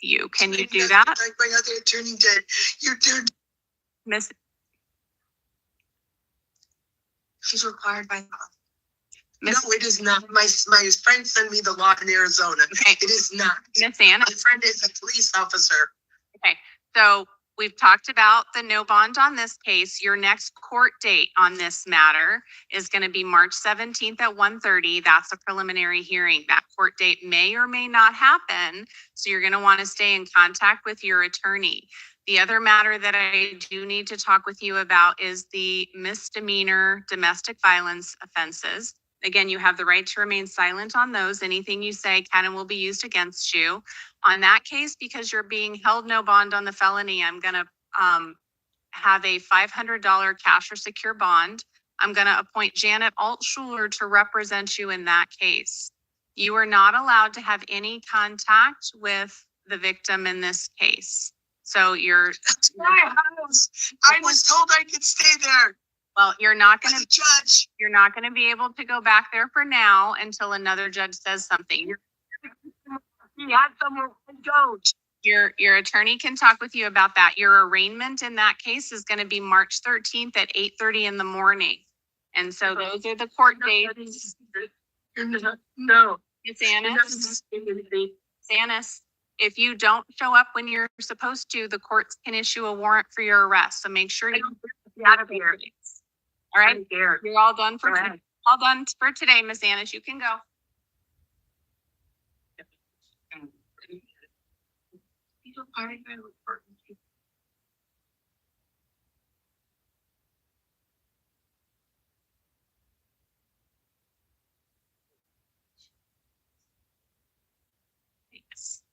you. Can you do that? Like my other attorney did. You're doing. Miss. She's required by law. No, it is not. My friend sent me the law in Arizona. Okay. It is not. Miss Anna. My friend is a police officer. Okay. So we've talked about the no bond on this case. Your next court date on this matter is going to be March 17th at 1:30. That's a preliminary hearing. That court date may or may not happen. So you're going to want to stay in contact with your attorney. The other matter that I do need to talk with you about is the misdemeanor domestic violence offenses. Again, you have the right to remain silent on those. Anything you say can and will be used against you. On that case, because you're being held no bond on the felony, I'm going to have a $500 cash or secure bond. I'm going to appoint Janet Altschuler to represent you in that case. You are not allowed to have any contact with the victim in this case. So you're. I was told I could stay there. Well, you're not going to. Judge. You're not going to be able to go back there for now until another judge says something. He had someone I don't. Your attorney can talk with you about that. Your arraignment in that case is going to be March 13th at 8:30 in the morning. And so those are the court dates. No. It's Annis. If you don't show up when you're supposed to, the courts can issue a warrant for your arrest. So make sure you get out of here. All right. You're all done for today. All done for today, Miss Annis. You can go. Thanks.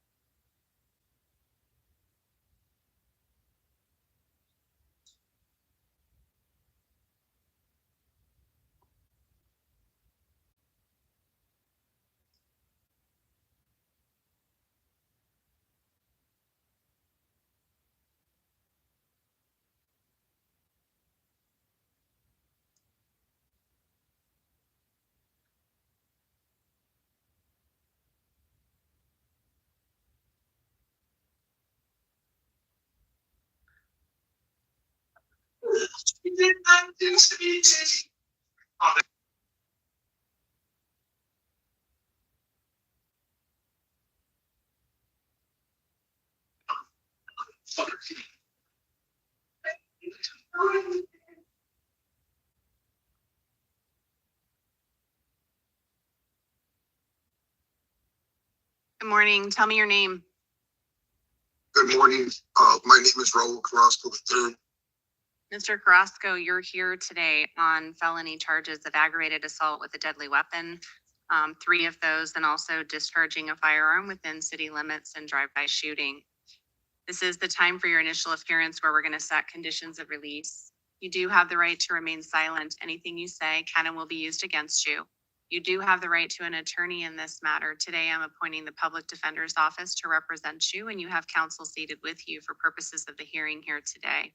Good morning. Tell me your name. Good morning. My name is Raul Carrasco III. Mr. Carrasco, you're here today on felony charges of aggravated assault with a deadly weapon, 3 of those, and also discharging a firearm within city limits and drive-by shooting. This is the time for your initial appearance where we're going to set conditions of release. You do have the right to remain silent. Anything you say can and will be used against you. You do have the right to an attorney in this matter. Today, I'm appointing the Public Defender's Office to represent you, and you have counsel seated with you for purposes of the hearing here today.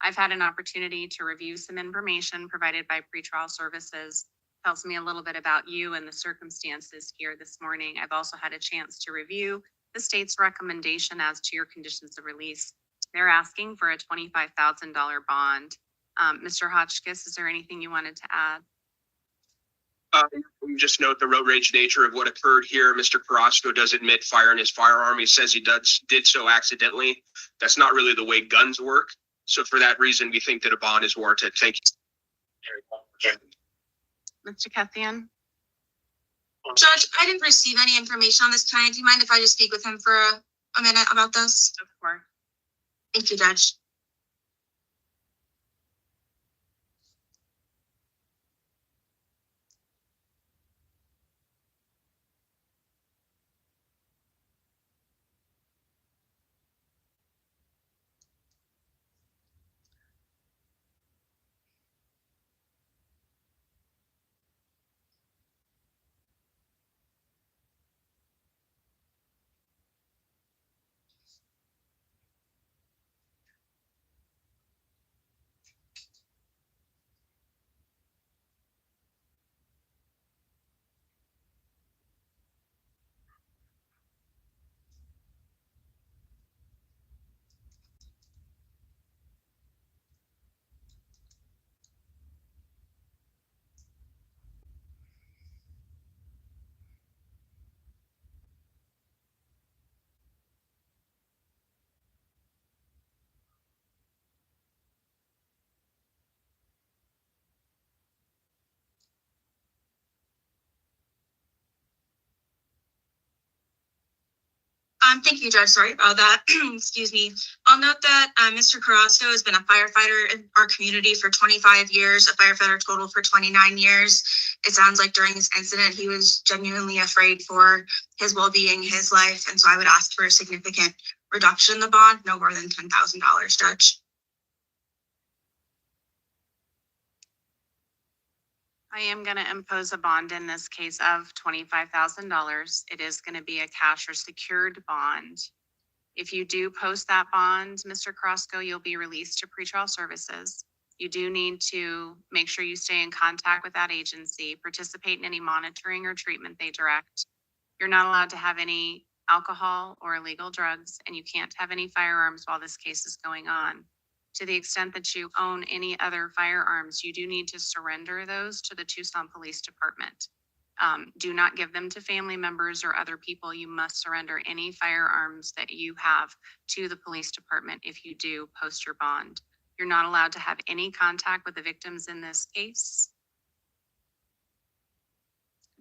I've had an opportunity to review some information provided by pretrial services. Tells me a little bit about you and the circumstances here this morning. I've also had a chance to review the state's recommendation as to your conditions of release. They're asking for a $25,000 bond. Mr. Hotchkiss, is there anything you wanted to add? Just note the road rage nature of what occurred here. Mr. Carrasco does admit firing his firearm. He says he did so accidentally. That's not really the way guns work. So for that reason, we think that a bond is warranted. Thank you. Mr. Kethian? Judge, I didn't receive any information on this client. Do you mind if I just speak with him for a minute about this? Of course. Thank you, Judge. Thank you, Judge. Sorry about that. Excuse me. I'll note that Mr. Carrasco has been a firefighter in our community for 25 years, a firefighter total for 29 years. It sounds like during this incident, he was genuinely afraid for his well-being, his life, and so I would ask for a significant reduction in the bond, no more than $10,000, Judge. I am going to impose a bond in this case of $25,000. It is going to be a cash or secured bond. If you do post that bond, Mr. Carrasco, you'll be released to pretrial services. You do need to make sure you stay in contact with that agency, participate in any monitoring or treatment they direct. You're not allowed to have any alcohol or illegal drugs, and you can't have any firearms while this case is going on. To the extent that you own any other firearms, you do need to surrender those to the Tucson Police Department. Do not give them to family members or other people. You must surrender any firearms that you have to the police department if you do post your bond. You're not allowed to have any contact with the victims in this case.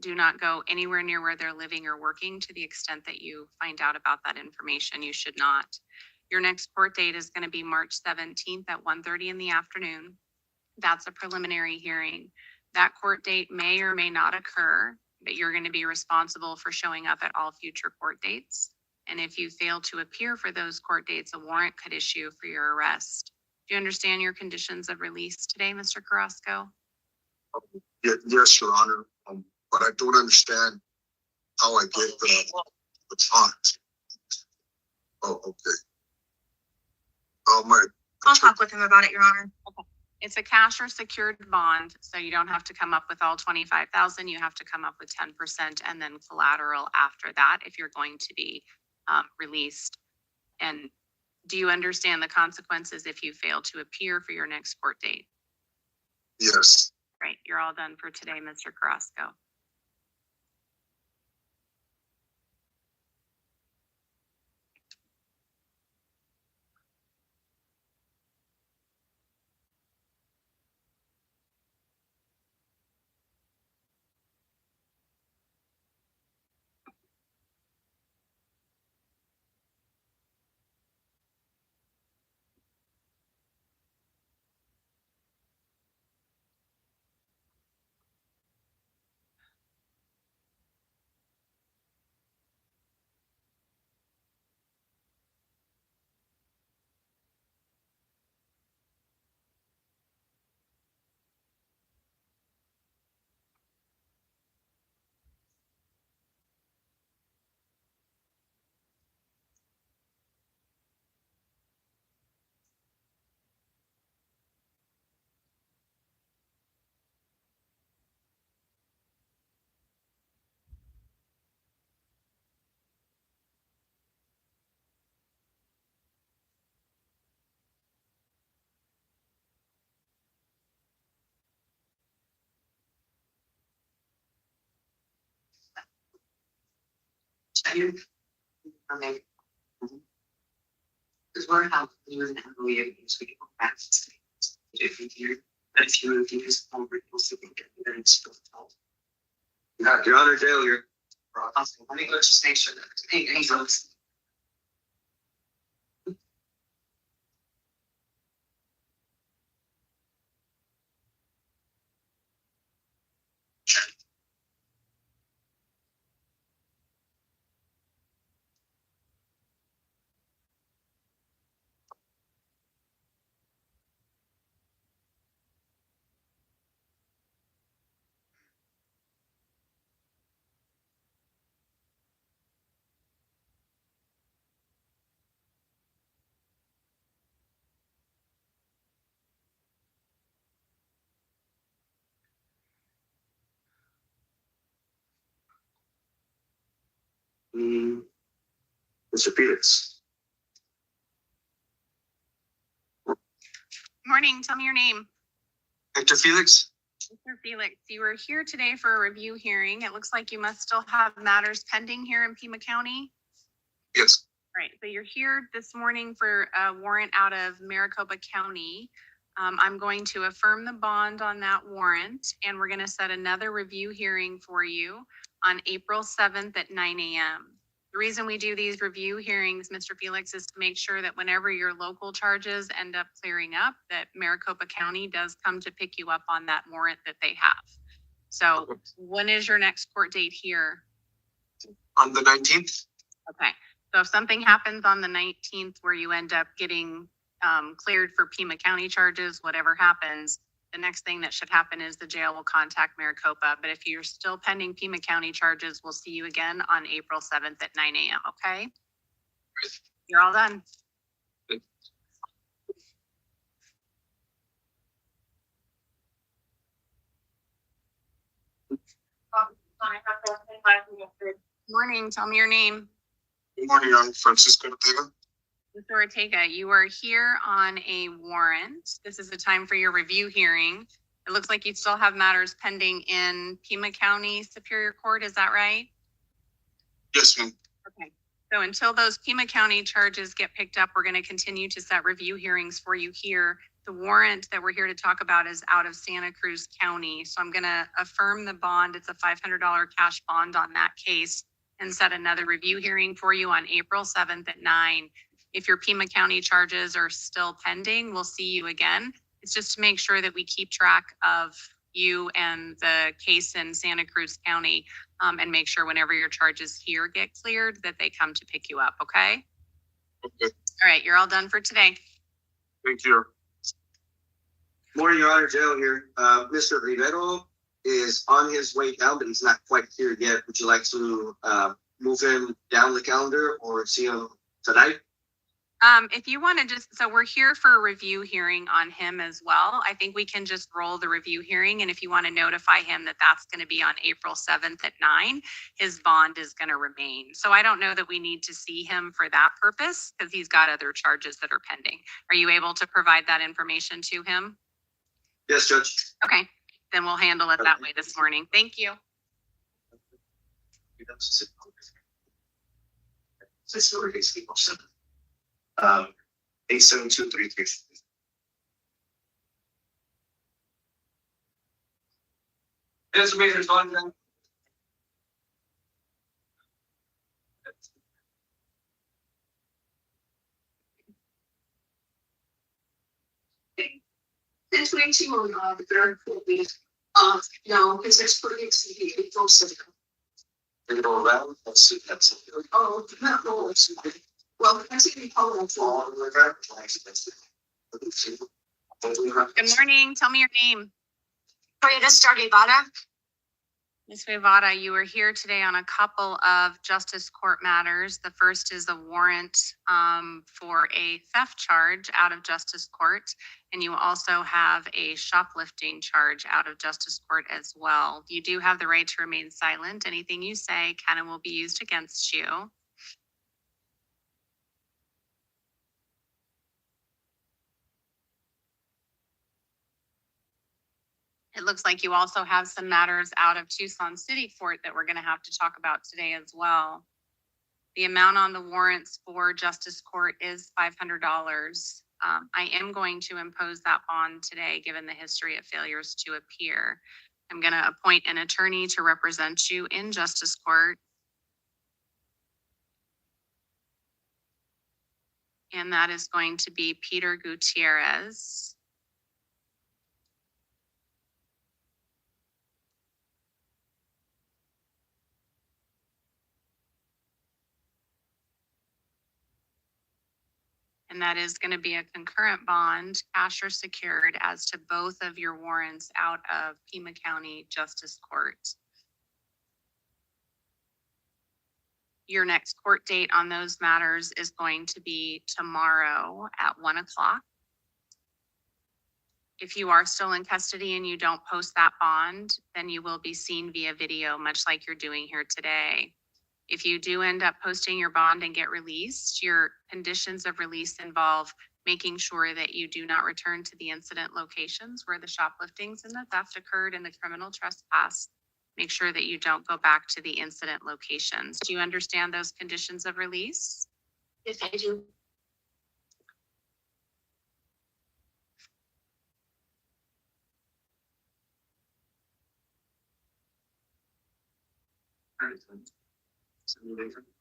Do not go anywhere near where they're living or working. To the extent that you find out about that information, you should not. Your next court date is going to be March 17th at 1:30 in the afternoon. That's a preliminary hearing. That court date may or may not occur, but you're going to be responsible for showing up at all future court dates. And if you fail to appear for those court dates, a warrant could issue for your arrest. Do you understand your conditions of release today, Mr. Carrasco? Yes, Your Honor. But I don't understand how I get the funds. Oh, okay. I'll talk with him about it, Your Honor. Okay. It's a cash or secured bond, so you don't have to come up with all 25,000. You have to come up with 10% and then collateral after that if you're going to be released. And do you understand the consequences if you fail to appear for your next court date? Yes. Right, you're all done for today, Mr. Carrasco. Because we're helping you and Emily so we can go back to states. If you hear that if you think it's over, you'll see that it's still told. You're under jail here. Let me go just make sure that hey, folks. Mr. Felix. Morning, tell me your name. Hector Felix? Mr. Felix, you are here today for a review hearing. It looks like you must still have matters pending here in Pima County. Yes. Right, so you're here this morning for a warrant out of Maricopa County. I'm going to affirm the bond on that warrant, and we're going to set another review hearing for you on April 7th at 9 a.m. The The reason we do these review hearings, Mr. Felix, is to make sure that whenever your local charges end up clearing up, that Maricopa County does come to pick you up on that warrant that they have. So when is your next court date here? On the 19th? Okay, so if something happens on the 19th where you end up getting cleared for Pima County charges, whatever happens, the next thing that should happen is the jail will contact Maricopa. But if you're still pending Pima County charges, we'll see you again on April 7th at 9 a.m., okay? You're all done. Morning, tell me your name. Good morning, I'm Francisco Ortega. Mr. Ortega, you are here on a warrant. This is the time for your review hearing. It looks like you still have matters pending in Pima County Superior Court, is that right? Yes, ma'am. Okay, so until those Pima County charges get picked up, we're going to continue to set review hearings for you here. The warrant that we're here to talk about is out of Santa Cruz County. So I'm going to affirm the bond. It's a $500 cash bond on that case and set another review hearing for you on April 7th at 9. If your Pima County charges are still pending, we'll see you again. It's just to make sure that we keep track of you and the case in Santa Cruz County and make sure whenever your charges here get cleared that they come to pick you up, okay? Okay, All right, you're all done for today. thank you. Morning, Your Honor, Jail here. Mr. Rivero is on his way down, but he's not quite here yet. Would you like to move him down the calendar or see him tonight? If you want to just, so we're here for a review hearing on him as well. I think we can just roll the review hearing. And if you want to notify him that that's going to be on April 7th at 9, his bond is going to remain. So I don't know that we need to see him for that purpose because he's got other charges that are pending. Are you able to provide that information to him? Yes, Judge. Okay, then we'll handle it that way this morning. Thank you. This is where it's equal 87233. Yes, Major John. It's way too on the third full week. No, because it's pretty exceeding April 7th. They go around. That's it. Oh, not all. Well, I think we call it all. Good morning. Tell me your name. Rita Stargevada. Ms. Vivada, you are here today on a couple of justice court matters. The first is a warrant for a theft charge out of justice court. And you also have a shoplifting charge out of justice court as well. You do have the right to remain silent. Anything you say can and will be used against you. It looks like you also have some matters out of Tucson City Court that we're going to have to talk about today as well. The amount on the warrants for Justice Court is $500. I am going to impose that bond today, given the history of failures to appear. I'm going to appoint an attorney to represent you in Justice Court. And that is going to be Peter Gutierrez. And that is going to be a concurrent bond, cash or secured, as to both of your warrants out of Pima County Justice Court. Your next court date on those matters is going to be tomorrow at 1 o'clock. If you are still in custody and you don't post that bond, then you will be seen via video, much like you're doing here today. If you do end up posting your bond and get released, your conditions of release involve making sure that you do not return to the incident locations where the shopliftings and the theft occurred and the criminal trespass. Make sure that you don't go back to the incident locations. Do you understand those conditions of release? Yes, I do.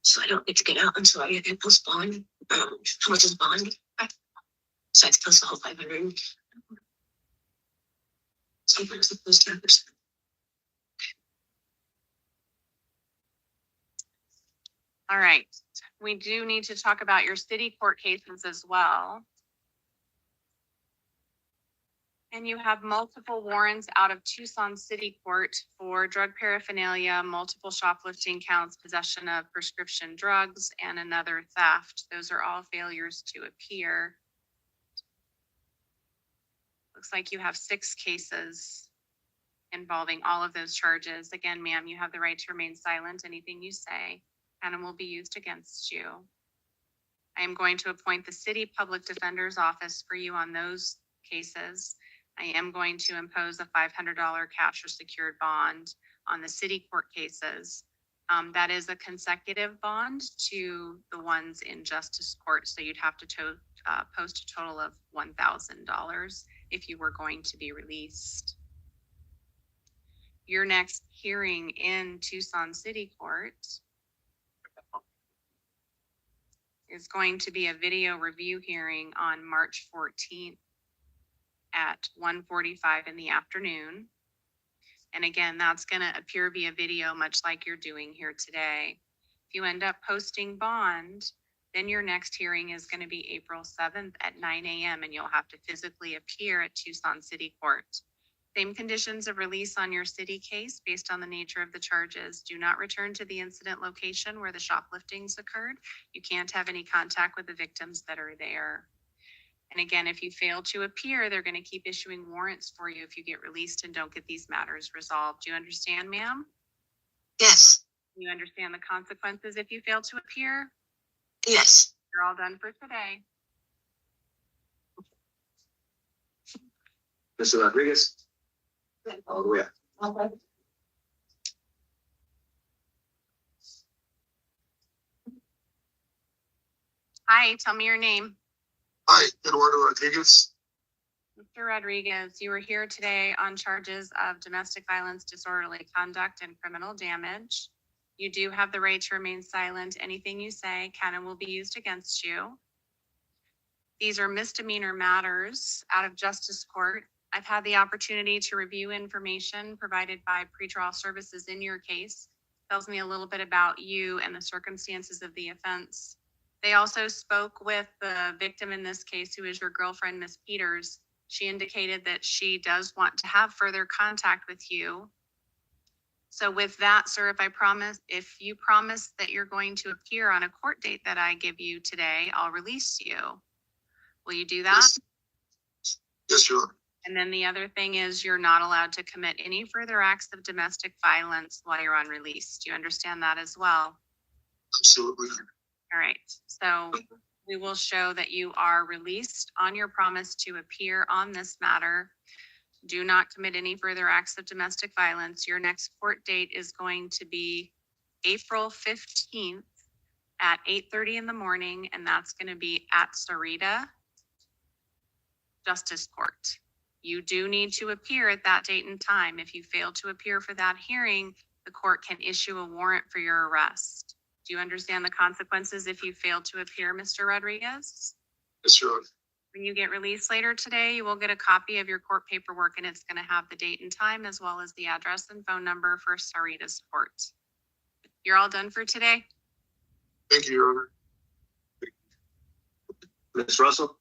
So I don't get to get out until I get post bond. How much is bond? So I have to post the whole 500. So I'm supposed to post 10%. All right, we do need to talk about your city court cases as well. And you have multiple warrants out of Tucson City Court for drug paraphernalia, multiple shoplifting counts, possession of prescription drugs, and another theft. Those are all failures to appear. Looks like you have 6 cases involving all of those charges. Again, ma'am, you have the right to remain silent. Anything you say and will be used against you. I am going to appoint the city public defender's office for you on those cases. I am going to impose a $500 cash or secured bond on the city court cases. That is a consecutive bond to the ones in justice court. So you'd have to post a total of $1,000 if you were going to be released. Your next hearing in Tucson City Court is going to be a video review hearing on March 14th at 1:45 in the afternoon. And again, that's going to appear via video, much like you're doing here today. If you end up posting bond, then your next hearing is going to be April 7th at 9 a.m. and you'll have to physically appear at Tucson City Court. Same conditions of release on your city case based on the nature of the charges. Do not return to the incident location where the shopliftings occurred. You can't have any contact with the victims that are there. And again, if you fail to appear, they're going to keep issuing warrants for you if you get released and don't get these matters resolved. Do you understand, ma'am? Yes. You understand the consequences if you fail to appear? Yes. You're all done for today. Mr. Rodriguez? All the way up. Okay. Hi, tell me your name. Hi, Eduardo Rodriguez. Mr. Rodriguez, you are here today on charges of domestic violence, disorderly conduct, and criminal damage. You do have the right to remain silent. Anything you say can and will be used against you. These are misdemeanor matters out of justice court. I've had the opportunity to review information provided by pretrial services in your case. Tells me a little bit about you and the circumstances of the offense. They also spoke with the victim in this case, who is your girlfriend, Miss Peters. She indicated that she does want to have further contact with you. So with that, sir, if you promise that you're going to appear on a court date that I give you today, I'll release you. Will you do that? Yes, Your Honor. And then the other thing is you're not allowed to commit any further acts of domestic violence while you're on release. Do you understand that as well? Absolutely. All right. So we will show that you are released on your promise to appear on this matter. Do not commit any further acts of domestic violence. Your next court date is going to be April 15th at 8:30 in the morning, and that's going to be at Sarita Justice Court. You do need to appear at that date and time. If you fail to appear for that hearing, the court can issue a warrant for your arrest. Do you understand the consequences if you fail to appear, Mr. Rodriguez? Yes, Your Honor. When you get released later today, you will get a copy of your court paperwork, and it's going to have the date and time as well as the address and phone number for Sarita's court. You're all done for today? Thank you, Your Honor. Ms. Russell?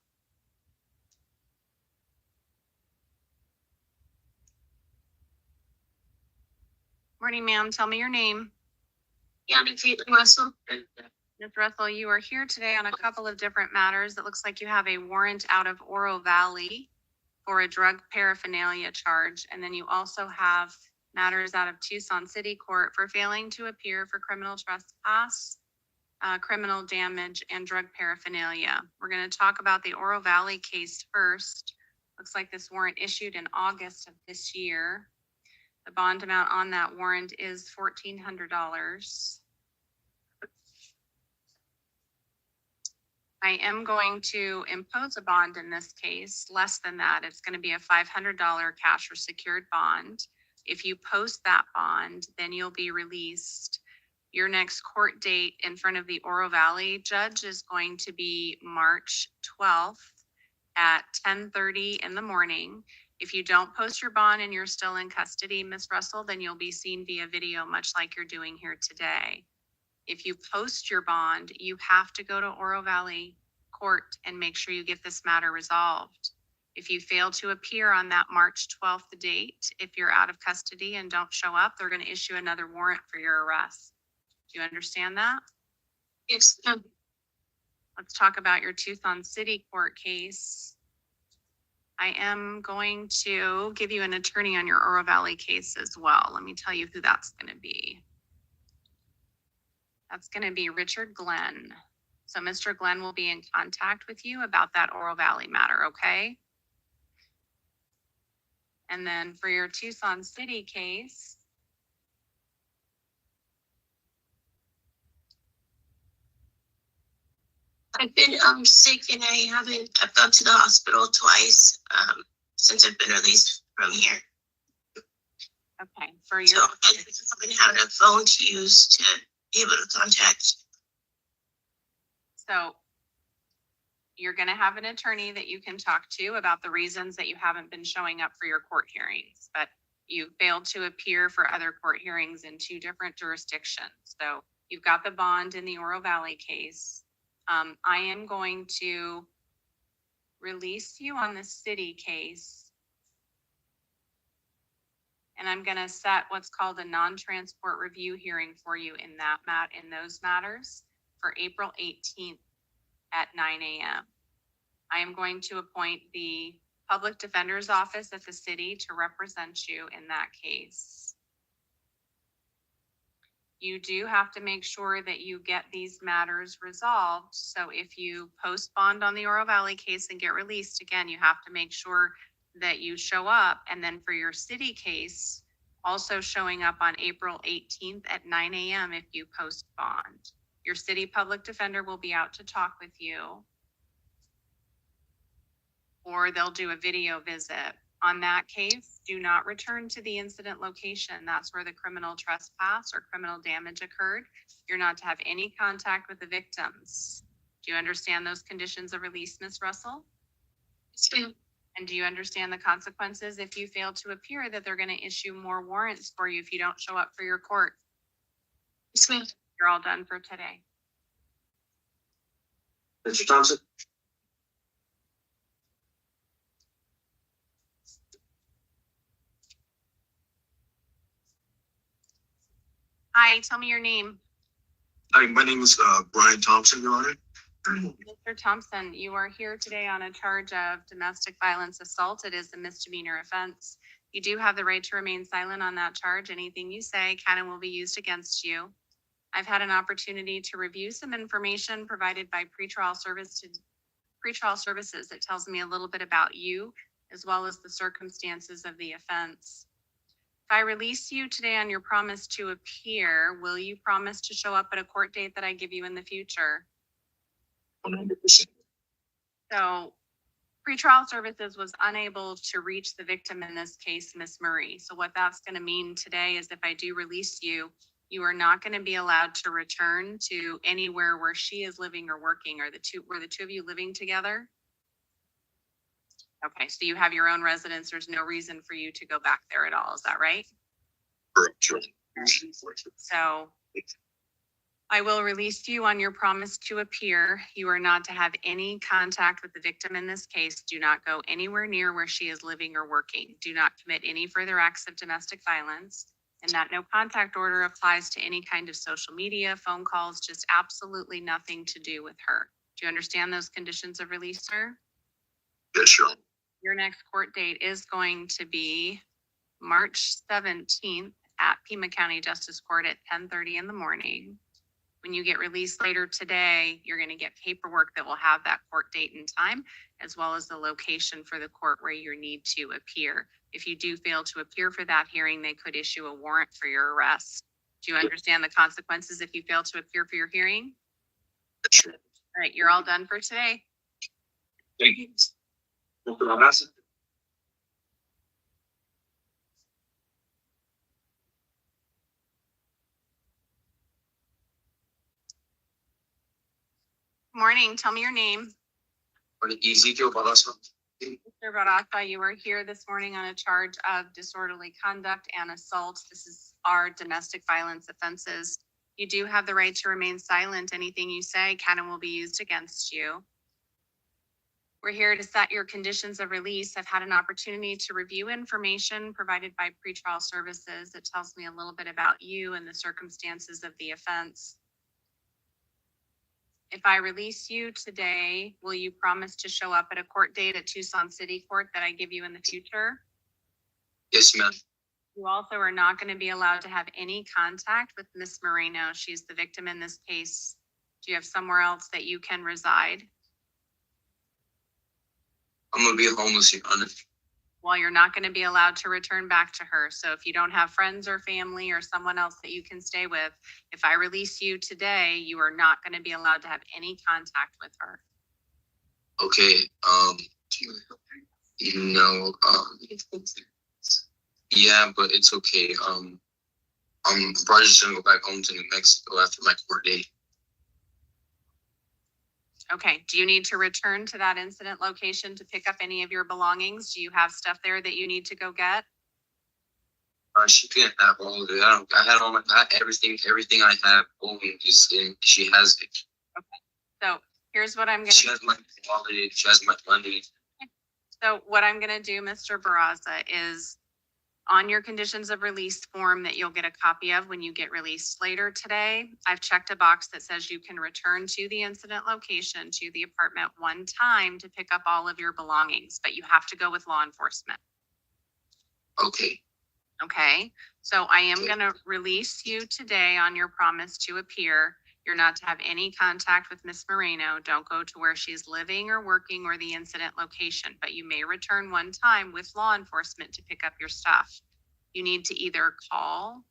Morning, ma'am. Tell me your name. Yanni Russell. Ms. Russell, you are here today on a couple of different matters. It looks like you have a warrant out of Oro Valley for a drug paraphernalia charge. And then you also have matters out of Tucson City Court for failing to appear for criminal trespass, criminal damage, and drug paraphernalia. We're going to talk about the Oro Valley case first. Looks like this warrant issued in August of this year. The bond amount on that warrant is $1,400. I am going to impose a bond in this case, less than that. It's going to be a $500 cash or secured bond. If you post that bond, then you'll be released. Your next court date in front of the Oro Valley judge is going to be March 12th at 10:30 in the morning. If you don't post your bond and you're still in custody, Ms. Russell, then you'll be seen via video, much like you're doing here today. If you post your bond, you have to go to Oro Valley Court and make sure you get this matter resolved. If you fail to appear on that March 12th date, if you're out of custody and don't show up, they're going to issue another warrant for your arrest. Do you understand that? Yes, ma'am. Let's talk about your Tucson City Court case. I am going to give you an attorney on your Oro Valley case as well. Let me tell you who that's going to be. That's going to be Richard Glenn. So Mr. Glenn will be in contact with you about that Oro Valley matter, okay? And then for your Tucson City case, I've been sick and I've gone to the hospital twice since I've been released from here. okay, for your, So I haven't had a phone to use to be able to contact. so you're going to have an attorney that you can talk to about the reasons that you haven't been showing up for your court hearings, but you failed to appear for other court hearings in 2 different jurisdictions. So you've got the bond in the Oro Valley case. I am going to release you on the city case. And I'm going to set what's called a non-transport review hearing for you in those matters for April 18th at 9 a.m. I am going to appoint the public defender's office at the city to represent you in that case. You do have to make sure that you get these matters resolved. So if you post bond on the Oro Valley case and get released, again, you have to make sure that you show up. And then for your city case, also showing up on April 18th at 9 a.m. if you post bond. Your city public defender will be out to talk with you, or they'll do a video visit. On that case, do not return to the incident location. That's where the criminal trespass or criminal damage occurred. You're not to have any contact with the victims. Do you understand those conditions of release, Ms. Russell? Yes, ma'am. And do you understand the consequences if you fail to appear, that they're going to issue more warrants for you if you don't show up for your court? Yes, ma'am. You're all done for today. Mr. Thompson? Hi, tell me your name. Hi, my name is Brian Thompson, Your Honor. Mr. Thompson, you are here today on a charge of domestic violence assault. It is a misdemeanor offense. You do have the right to remain silent on that charge. Anything you say can and will be used against you. I've had an opportunity to review some information provided by pretrial services. It tells me a little bit about you, as well as the circumstances of the offense. If I release you today on your promise to appear, will you promise to show up at a court date that I give you in the future? 100%. So pretrial services was unable to reach the victim in this case, Miss Murray. So what that's going to mean today is if I do release you, you are not going to be allowed to return to anywhere where she is living or working. Were the two of you living together? Okay, so you have your own residence. There's no reason for you to go back there at all. Is that right? Correct, sure. So I will release you on your promise to appear. You are not to have any contact with the victim in this case. Do not go anywhere near where she is living or working. Do not commit any further acts of domestic violence. And that no contact order applies to any kind of social media, phone calls, just absolutely nothing to do with her. Do you understand those conditions of release, sir? Yes, sure. Your next court date is going to be March 17th at Pima County Justice Court at 10:30 in the morning. When you get released later today, you're going to get paperwork that will have that court date and time, as well as the location for the court where you need to appear. If you do fail to appear for that hearing, they could issue a warrant for your arrest. Do you understand the consequences if you fail to appear for your hearing? Yes, sure. All right, you're all done for today. Thank you. Mr. Barraza? Morning. Tell me your name. Ezekiel Barraza. Mr. Barata, you are here this morning on a charge of disorderly conduct and assault. This is our domestic violence offenses. You do have the right to remain silent. Anything you say can and will be used against you. We're here to set your conditions of release. I've had an opportunity to review information provided by pretrial services. It tells me a little bit about you and the circumstances of the offense. If I release you today, will you promise to show up at a court date at Tucson City Court that I give you in the future? Yes, ma'am. You also are not going to be allowed to have any contact with Miss Moreno. She's the victim in this case. Do you have somewhere else that you can reside? I'm gonna be homeless, Your Honor. Well, you're not going to be allowed to return back to her. So if you don't have friends or family or someone else that you can stay with, if I release you today, you are not going to be allowed to have any contact with her. Okay, yeah, but it's okay. I'm probably just gonna go back home to New Mexico after my court date. Okay, do you need to return to that incident location to pick up any of your belongings? Do you have stuff there that you need to go get? She can't have all of it. I had all everything I have home is in, she has it. Okay, so here's what I'm gonna. She has my wallet, she has my money. So what I'm gonna do, Mr. Barraza, is on your conditions of release form that you'll get a copy of when you get released later today, I've checked a box that says you can return to the incident location, to the apartment one time to pick up all of your belongings, but you have to go with law enforcement. Okay. Okay, so I am gonna release you today on your promise to appear. You're not to have any contact with Miss Moreno. Don't go to where she's living or working or the incident location, but you may return one time with law enforcement to pick up your stuff. You need to either call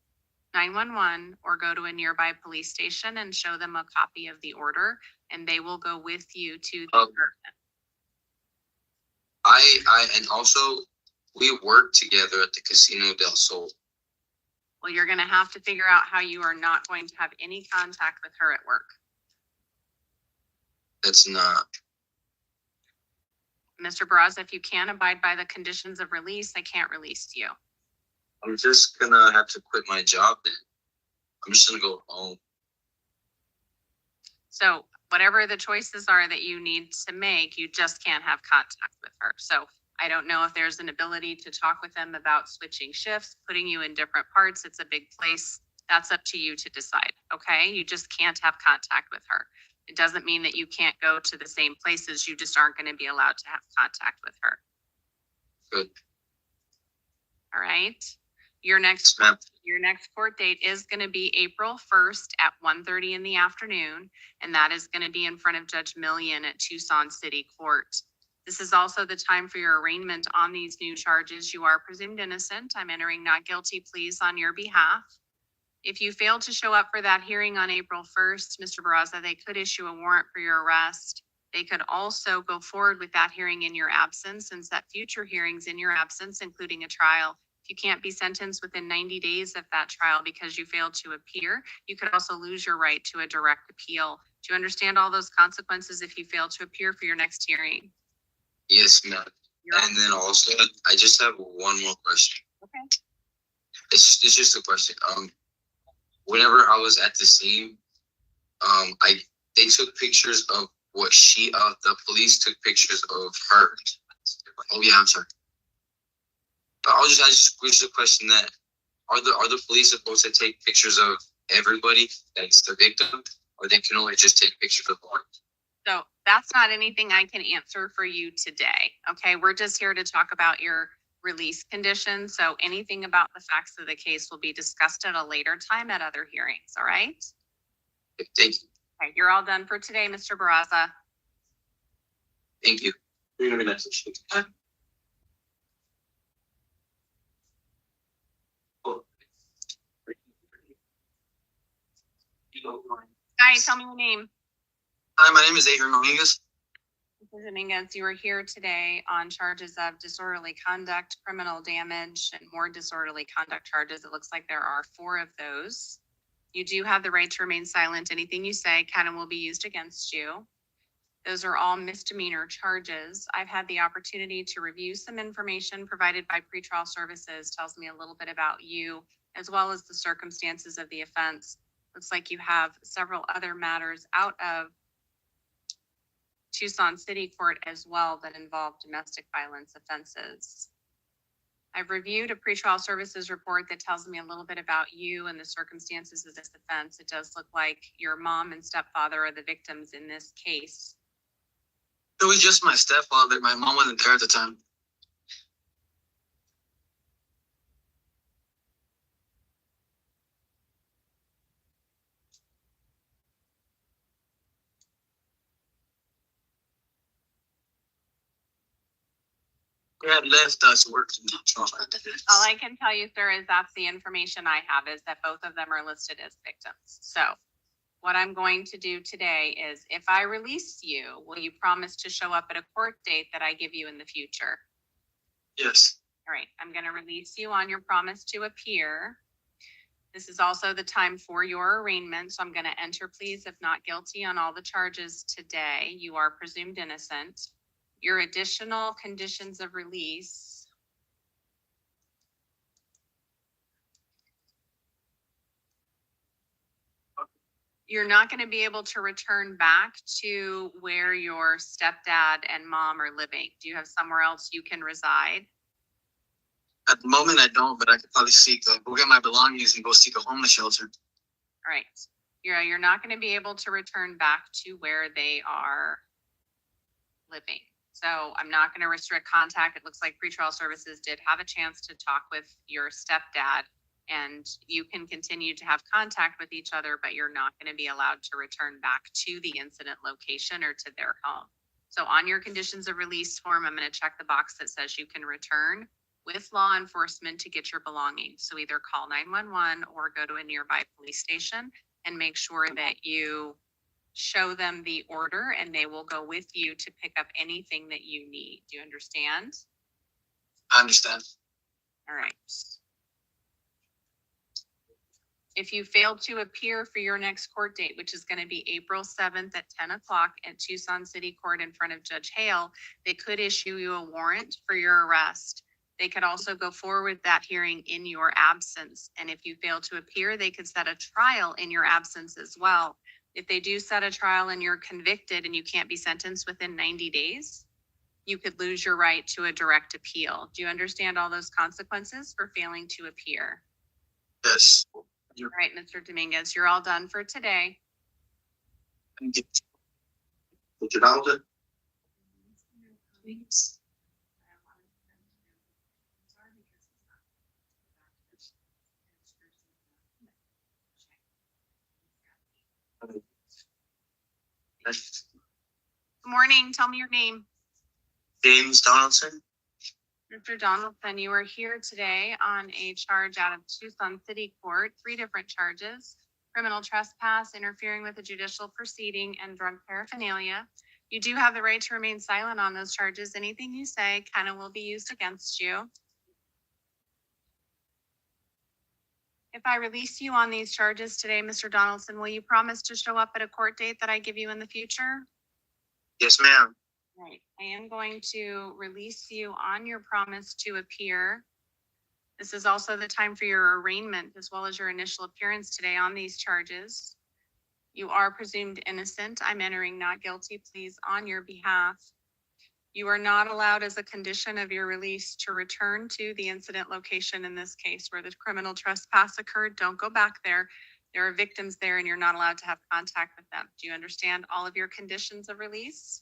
911 or go to a nearby police station and show them a copy of the order, and they will go with you to the apartment. And also we work together at the Casino del Sol. Well, you're gonna have to figure out how you are not going to have any contact with her at work. That's not. Mr. Barraza, if you can't abide by the conditions of release, I can't release you. I'm just gonna have to quit my job then. I'm just gonna go home. So whatever the choices are that you need to make, you just can't have contact with her. So I don't know if there's an ability to talk with them about switching shifts, putting you in different parts. It's a big place. That's up to you to decide, okay? You just can't have contact with her. It doesn't mean that you can't go to the same places. You just aren't going to be allowed to have contact with her. Good. All right. Your next court date is going to be April 1st at 1:30 in the afternoon, and that is going to be in front of Judge Million at Tucson City Court. This is also the time for your arraignment on these new charges. You are presumed innocent. I'm entering not guilty pleas on your behalf. If you fail to show up for that hearing on April 1st, Mr. Barraza, they could issue a warrant for your arrest. They could also go forward with that hearing in your absence and set future hearings in your absence, including a trial. If you can't be sentenced within 90 days of that trial because you failed to appear, you could also lose your right to a direct appeal. Do you understand all those consequences if you fail to appear for your next hearing? Yes, ma'am. And then also, I just have one more question. Okay. It's just a question. Whenever I was at the scene, they took pictures of the police took pictures of her. Oh yeah, I'm sorry. But I just wish the question that are the police supposed to take pictures of everybody that's the victim, or they can only just take pictures of one? So that's not anything I can answer for you today. Okay, we're just here to talk about your release conditions. So anything about the facts of the case will be discussed at a later time at other hearings. All right. Thank you. Okay, you're all done for today, Mr. Barraza. Thank you. Hi, tell me your name. Hi, my name is Adrian Dominguez. Mr. Dominguez, you are here today on charges of disorderly conduct, criminal damage, and more disorderly conduct charges. It looks like there are 4 of those. You do have the right to remain silent. Anything you say can and will be used against you. Those are all misdemeanor charges. I've had the opportunity to review some information provided by pretrial services, tells me a little bit about you, as well as the circumstances of the offense. Looks like you have several other matters out of Tucson City Court as well that involve domestic violence offenses. I've reviewed a pretrial services report that tells me a little bit about you and the circumstances of this offense. It does look like your mom and stepfather are the victims in this case. It was just my stepfather. My mom wasn't there at the time. They had left us working. All I can tell you, sir, is that's the information I have, is that both of them are listed as victims. So what I'm going to do today is, if I release you, will you promise to show up at a court date that I give you in the future? Yes. All right, I'm going to release you on your promise to appear. This is also the time for your arraignment, so I'm going to enter pleas if not guilty on all the charges today. You are presumed innocent. Your additional conditions of release. You're not going to be able to return back to where your stepdad and mom are living. Do you have somewhere else you can reside? At the moment, I don't, but I could probably go get my belongings and go seek a homeless shelter. All right. You're not going to be able to return back to where they are living. So I'm not going to restrict contact. It looks like pretrial services did have a chance to talk with your stepdad, and you can continue to have contact with each other, but you're not going to be allowed to return back to the incident location or to their home. So on your conditions of release form, I'm going to check the box that says you can return with law enforcement to get your belongings. So either call 911 or go to a nearby police station and make sure that you show them the order, and they will go with you to pick up anything that you need. Do you understand? I understand. All right. If you fail to appear for your next court date, which is going to be April 7th at 10 o'clock at Tucson City Court in front of Judge Hale, they could issue you a warrant for your arrest. They could also go forward with that hearing in your absence. And if you fail to appear, they could set a trial in your absence as well. If they do set a trial and you're convicted and you can't be sentenced within 90 days, you could lose your right to a direct appeal. Do you understand all those consequences for failing to appear? Yes. All right, Mr. Dominguez, you're all done for today. Mr. Donaldson? Good morning. Tell me your name. James Donaldson. Mr. Donaldson, you are here today on a charge out of Tucson City Court, 3 different charges: criminal trespass, interfering with a judicial proceeding, and drug paraphernalia. You do have the right to remain silent on those charges. Anything you say kind of will be used against you. If I release you on these charges today, Mr. Donaldson, will you promise to show up at a court date that I give you in the future? Yes, ma'am. Right. I am going to release you on your promise to appear. This is also the time for your arraignment as well as your initial appearance today on these charges. You are presumed innocent. I'm entering not guilty pleas on your behalf. You are not allowed, as a condition of your release, to return to the incident location in this case where the criminal trespass occurred. Don't go back there. There are victims there and you're not allowed to have contact with them. Do you understand all of your conditions of release?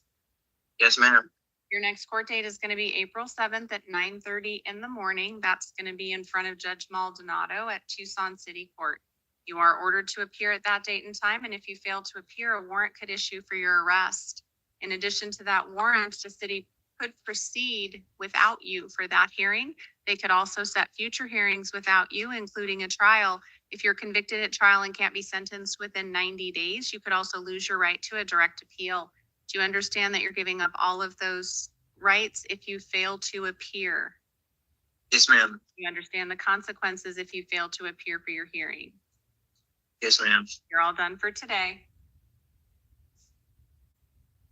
Yes, ma'am. Your next court date is going to be April 7th at 9:30 in the morning. That's going to be in front of Judge Maldonado at Tucson City Court. You are ordered to appear at that date and time, and if you fail to appear, a warrant could issue for your arrest. In addition to that warrant, the city could proceed without you for that hearing. They could also set future hearings without you, including a trial. If you're convicted at trial and can't be sentenced within 90 days, you could also lose your right to a direct appeal. Do you understand that you're giving up all of those rights if you fail to appear? Yes, ma'am. You understand the consequences if you fail to appear for your hearing? Yes, ma'am. You're all done for today.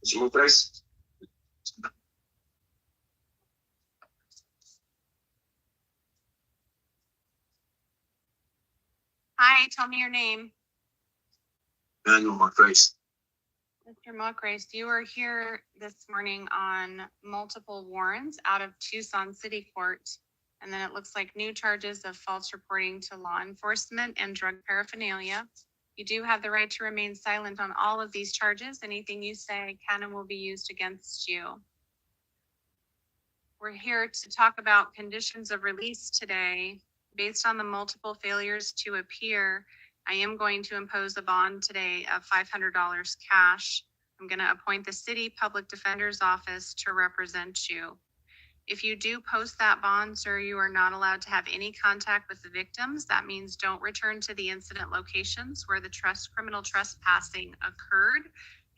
Decimos tres. Hi, tell me your name. Manuel Marquez. Mr. Muckrace, you are here this morning on multiple warrants out of Tucson City Court. And then it looks like new charges of false reporting to law enforcement and drug paraphernalia. You do have the right to remain silent on all of these charges. Anything you say can and will be used against you. We're here to talk about conditions of release today. Based on the multiple failures to appear, I am going to impose a bond today of $500 cash. I'm going to appoint the city public defender's office to represent you. If you do post that bond, sir, you are not allowed to have any contact with the victims. That means don't return to the incident locations where the criminal trespassing occurred.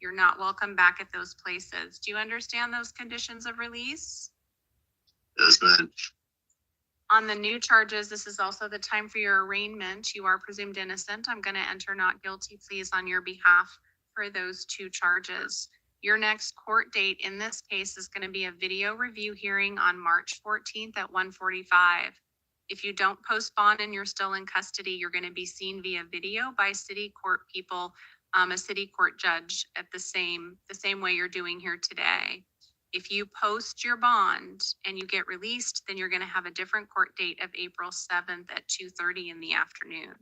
You're not welcome back at those places. Do you understand those conditions of release? Yes, ma'am. On the new charges, this is also the time for your arraignment. You are presumed innocent. I'm going to enter not guilty pleas on your behalf for those two charges. Your next court date in this case is going to be a video review hearing on March 14th at 1:45. If you don't post bond and you're still in custody, you're going to be seen via video by city court people, a city court judge at the same way you're doing here today. If you post your bond and you get released, then you're going to have a different court date of April 7th at 2:30 in the afternoon.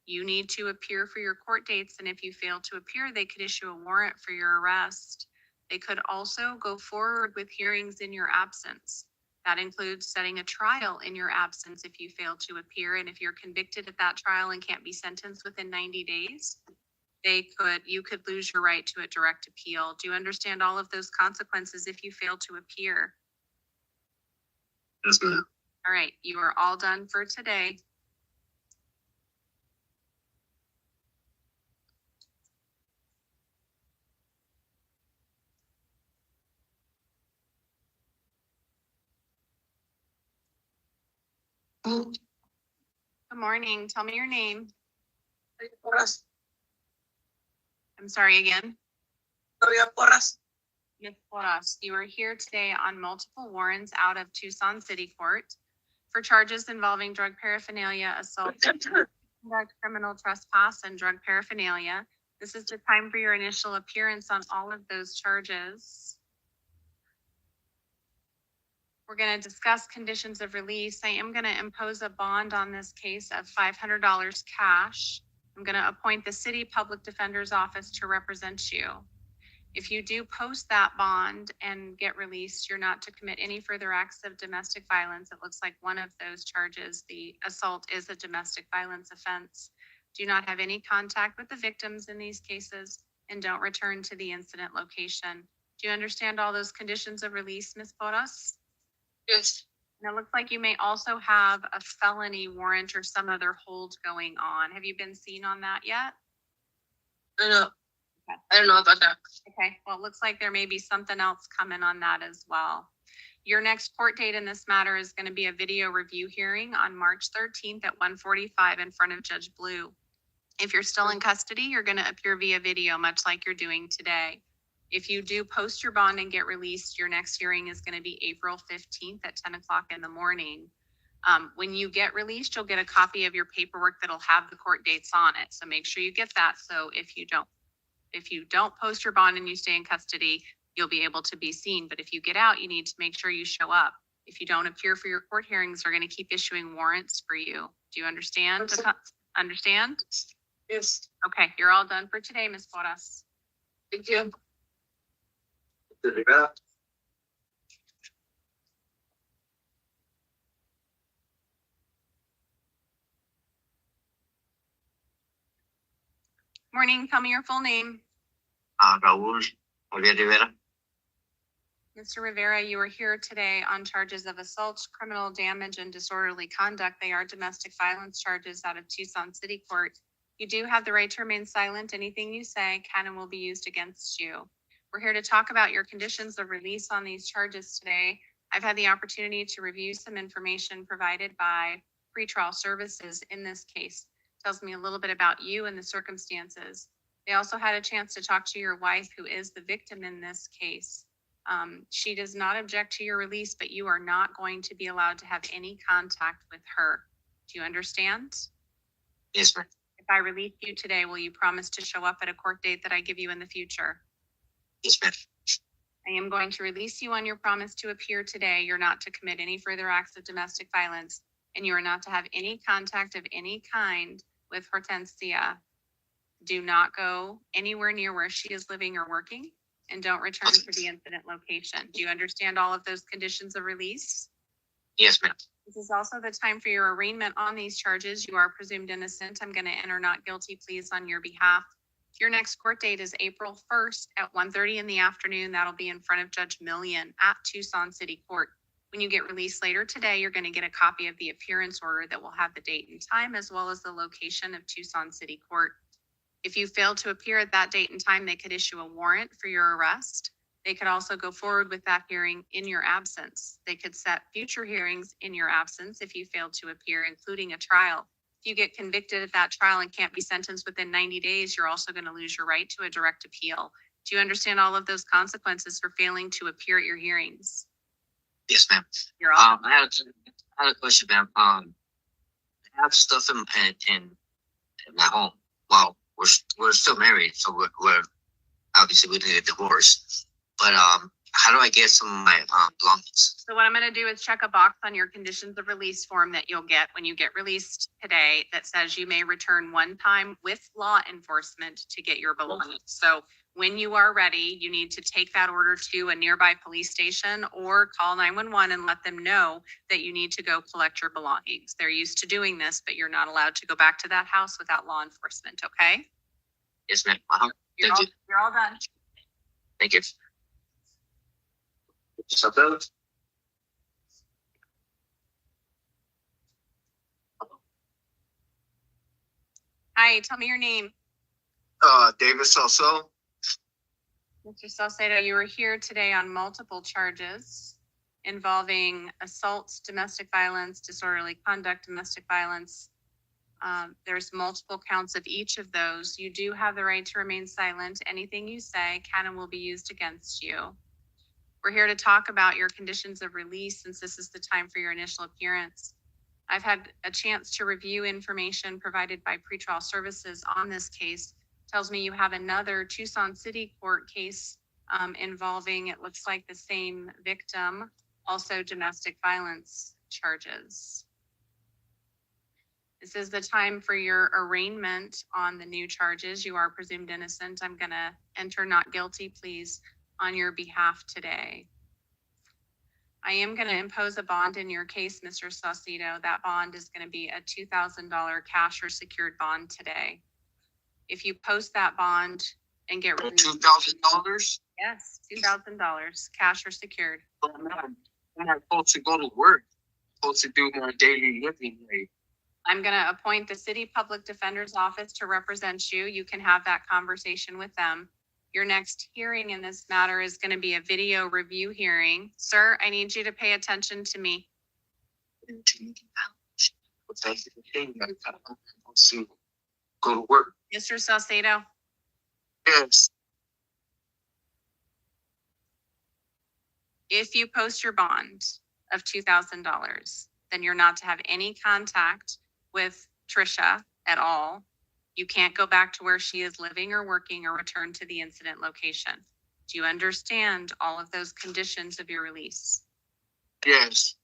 You need to appear for your court dates, and if you fail to appear, they could issue a warrant for your arrest. They could also go forward with hearings in your absence. That includes setting a trial in your absence if you fail to appear, and if you're convicted at that trial and can't be sentenced within 90 days, you could lose your right to a direct appeal. Do you understand all of those consequences if you fail to appear? Yes, ma'am. All right, you are all done for today. Good morning. Tell me your name. I'm sorry again. Ms. Porras, you are here today on multiple warrants out of Tucson City Court for charges involving drug paraphernalia, assault, criminal trespass, and drug paraphernalia. This is the time for your initial appearance on all of those charges. We're going to discuss conditions of release. I am going to impose a bond on this case of $500 cash. I'm going to appoint the city public defender's office to represent you. If you do post that bond and get released, you're not to commit any further acts of domestic violence. It looks like one of those charges, the assault, is a domestic violence offense. Do not have any contact with the victims in these cases and don't return to the incident location. Do you understand all those conditions of release, Ms. Porras? Yes. And it looks like you may also have a felony warrant or some other hold going on. Have you been seen on that yet? No. I don't know about that. Okay, well, it looks like there may be something else coming on that as well. Your next court date in this matter is going to be a video review hearing on March 13th at 1:45 in front of Judge Blue. If you're still in custody, you're going to appear via video, much like you're doing today. If you do post your bond and get released, your next hearing is going to be April 15th at 10 o'clock in the morning. When you get released, you'll get a copy of your paperwork that'll have the court dates on it. So make sure you get that. So if you don't post your bond and you stay in custody, you'll be able to be seen. But if you get out, you need to make sure you show up. If you don't appear for your court hearings, they're going to keep issuing warrants for you. Do you understand? Understand? Yes. Okay, you're all done for today, Ms. Porras. Thank you. Morning, tell me your full name. Raul Rivera. Mr. Rivera, you are here today on charges of assault, criminal damage, and disorderly conduct. They are domestic violence charges out of Tucson City Court. You do have the right to remain silent. Anything you say can and will be used against you. We're here to talk about your conditions of release on these charges today. I've had the opportunity to review some information provided by pretrial services in this case. It tells me a little bit about you and the circumstances. They also had a chance to talk to your wife, who is the victim in this case. She does not object to your release, but you are not going to be allowed to have any contact with her. Do you understand? Yes, ma'am. If I release you today, will you promise to show up at a court date that I give you in the future? Yes, ma'am. I am going to release you on your promise to appear today. You're not to commit any further acts of domestic violence, and you are not to have any contact of any kind with Hortensia. Do not go anywhere near where she is living or working, and don't return to the incident location. Do you understand all of those conditions of release? Yes, ma'am. This is also the time for your arraignment on these charges. You are presumed innocent. I'm going to enter not guilty pleas on your behalf. Your next court date is April 1st at 1:30 in the afternoon. That'll be in front of Judge Million at Tucson City Court. When you get released later today, you're going to get a copy of the appearance order that will have the date and time, as well as the location of Tucson City Court. If you fail to appear at that date and time, they could issue a warrant for your arrest. They could also go forward with that hearing in your absence. They could set future hearings in your absence if you fail to appear, including a trial. If you get convicted at that trial and can't be sentenced within 90 days, you're also going to lose your right to a direct appeal. Do you understand all of those consequences for failing to appear at your hearings? Yes, ma'am. You're all. I had a question, ma'am. I have stuff in my home. Well, we're still married, so we're obviously we didn't get divorced. But how do I get some of my belongings? So what I'm going to do is check a box on your conditions of release form that you'll get when you get released today that says you may return one time with law enforcement to get your belongings. So when you are ready, you need to take that order to a nearby police station or call 911 and let them know that you need to go collect your belongings. They're used to doing this, but you're not allowed to go back to that house without law enforcement, okay? Yes, ma'am. You're all done. Thank you. Hi, tell me your name. David Salso. Mr. Salcedo, you were here today on multiple charges involving assault, domestic violence, disorderly conduct, domestic violence. There's multiple counts of each of those. You do have the right to remain silent. Anything you say can and will be used against you. We're here to talk about your conditions of release since this is the time for your initial appearance. I've had a chance to review information provided by pretrial services on this case. Tells me you have another Tucson City Court case involving, it looks like, the same victim, also domestic violence charges. This is the time for your arraignment on the new charges. You are presumed innocent. I'm going to enter not guilty pleas on your behalf today. I am going to impose a bond in your case, Mr. Saucedo. That bond is going to be a $2,000 cash or secured bond today. If you post that bond and get released. $2,000? Yes, $2,000 cash or secured. I'm supposed to go to work. I'm supposed to do my daily living. I'm going to appoint the city public defender's office to represent you. You can have that conversation with them. Your next hearing in this matter is going to be a video review hearing. Sir, I need you to pay attention to me. Go to work. Mr. Salcedo, Yes. if you post your bond of $2,000, then you're not to have any contact with Trisha at all. You can't go back to where she is living or working or return to the incident location. Do you understand all of those conditions of your release? Yes.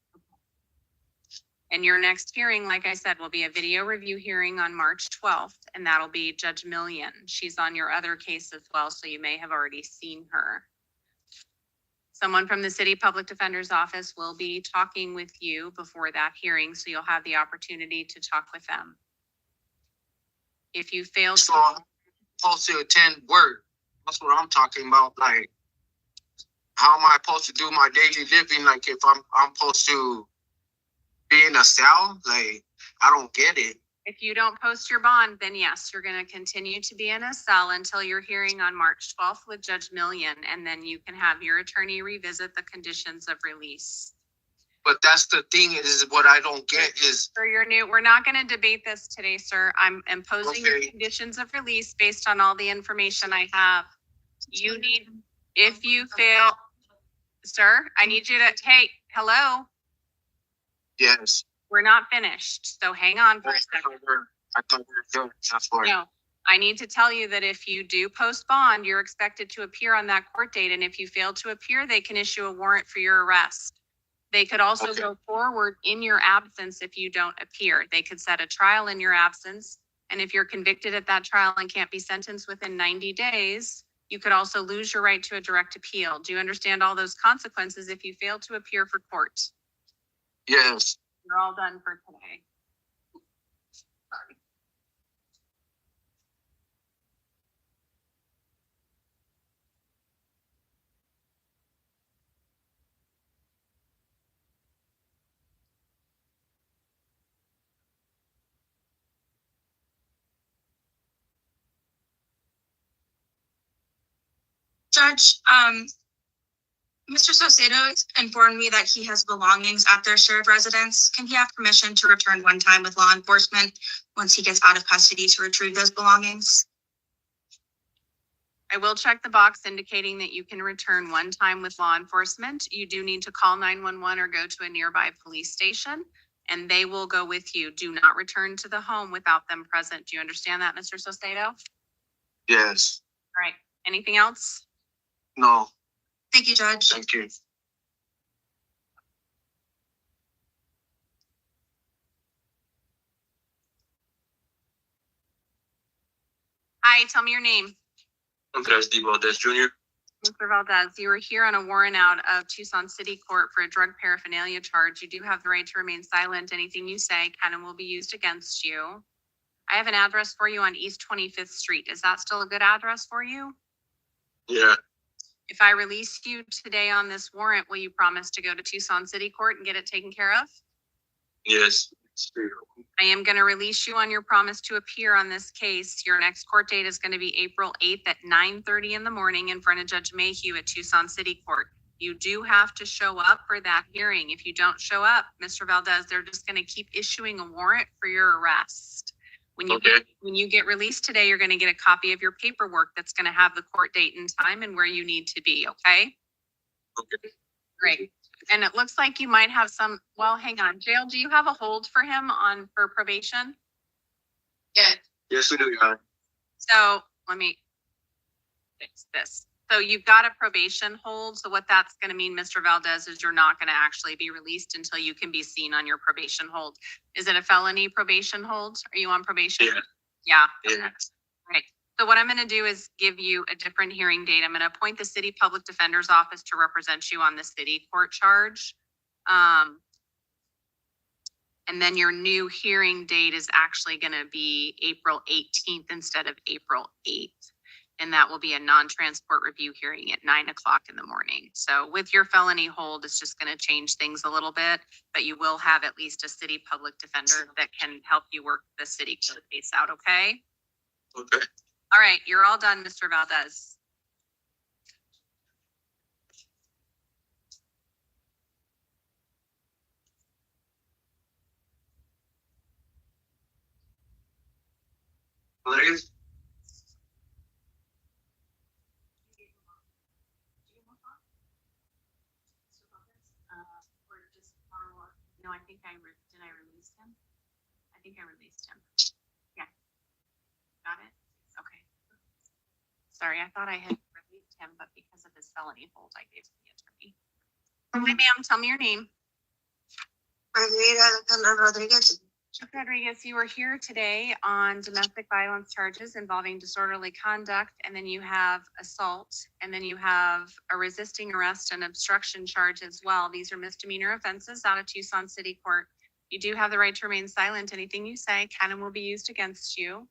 And your next hearing, like I said, will be a video review hearing on March 12th, and that'll be Judge Million. She's on your other case as well, so you may have already seen her. Someone from the city public defender's office will be talking with you before that hearing, so you'll have the opportunity to talk with them. If you fail to... So I'm supposed to attend work. That's what I'm talking about. Like, how am I supposed to do my daily living? Like, if I'm supposed to be in a cell? Like, I don't get it. If you don't post your bond, then yes, you're going to continue to be in a cell until your hearing on March 12th with Judge Million, and then you can have your attorney revisit the conditions of release. But that's the thing is what I don't get is For your new, we're not gonna debate this today, sir. I'm imposing your Okay. conditions of release based on all the information I have. You need, if you fail, sir, I need you to, hey, hello, yes. we're not finished, so hang on for a I second. thought we were good. That's why. No, I need to tell you that if you do post bond, you're expected to appear on that court date, and if you fail to appear, they can issue a warrant for your arrest. They could also Okay. go forward in your absence if you don't appear. They could set a trial in your absence, and if you're convicted at that trial and can't be sentenced within 90 days, you could also lose your right to a direct appeal. Do you understand all those consequences if you fail to appear for court? Yes. You're all done for today. Judge, Mr. Saucedo informed me that he has belongings at their shared residence. Can he have permission to return one time with law enforcement once he gets out of custody to retrieve those belongings? I will check the box indicating that you can return one time with law enforcement. You do need to call 911 or go to a nearby police station, and they will go with you. Do not return to the home without them present. Do you understand that, Mr. Saucedo? Yes. All right. Anything else? No. Thank you, Judge. Thank you. Hi, tell me your name. Andres D. Valdez Jr. Mr. Valdez, you are here on a warrant out of Tucson City Court for a drug paraphernalia charge. You do have the right to remain silent. Anything you say can and will be used against you. I have an address for you on East 25th Street. Is that still a good address for you? Yeah. If I release you today on this warrant, will you promise to go to Tucson City Court and get it taken care of? Yes. I am going to release you on your promise to appear on this case. Your next court date is going to be April 8th at 9:30 in the morning in front of Judge Mayhew at Tucson City Court. You do have to show up for that hearing. If you don't show up, Mr. Valdez, they're just going to keep issuing a warrant for your arrest. When you get released today, you're going to get a copy of your paperwork that's going to have the court date and time and where you need to be, okay? Okay. Great. And it looks like you might have some, well, hang on. Jail, do you have a hold for him for probation? Yeah. Yes, we do, Your Honor. So let me fix this. So you've got a probation hold. So what that's going to mean, Mr. Valdez, is you're not going to actually be released until you can be seen on your probation hold. Is it a felony probation hold? Are you on probation? Yeah. Yeah. Yeah. Right. So what I'm going to do is give you a different hearing date. I'm going to appoint the city public defender's office to represent you on the city court charge. And then your new hearing date is actually going to be April 18th instead of April 8th. And that will be a non-transport review hearing at 9 o'clock in the morning. So with your felony hold, it's just going to change things a little bit, but you will have at least a city public defender that can help you work the city case out, okay? Okay. All right, you're all done, Mr. Valdez. Rodriguez? No, I think did I release him? I think I released him. Yeah. Got it? Okay. Sorry, I thought I had released him, but because of his felony hold, I gave it to the attorney. Hi, ma'am, tell me your name. Rodriguez. Rodriguez, you are here today on domestic violence charges involving disorderly conduct, and then you have assault, and then you have a resisting arrest and obstruction charge as well. These are misdemeanor offenses out of Tucson City Court. You do have the right to remain silent. Anything you say can and will be used against you.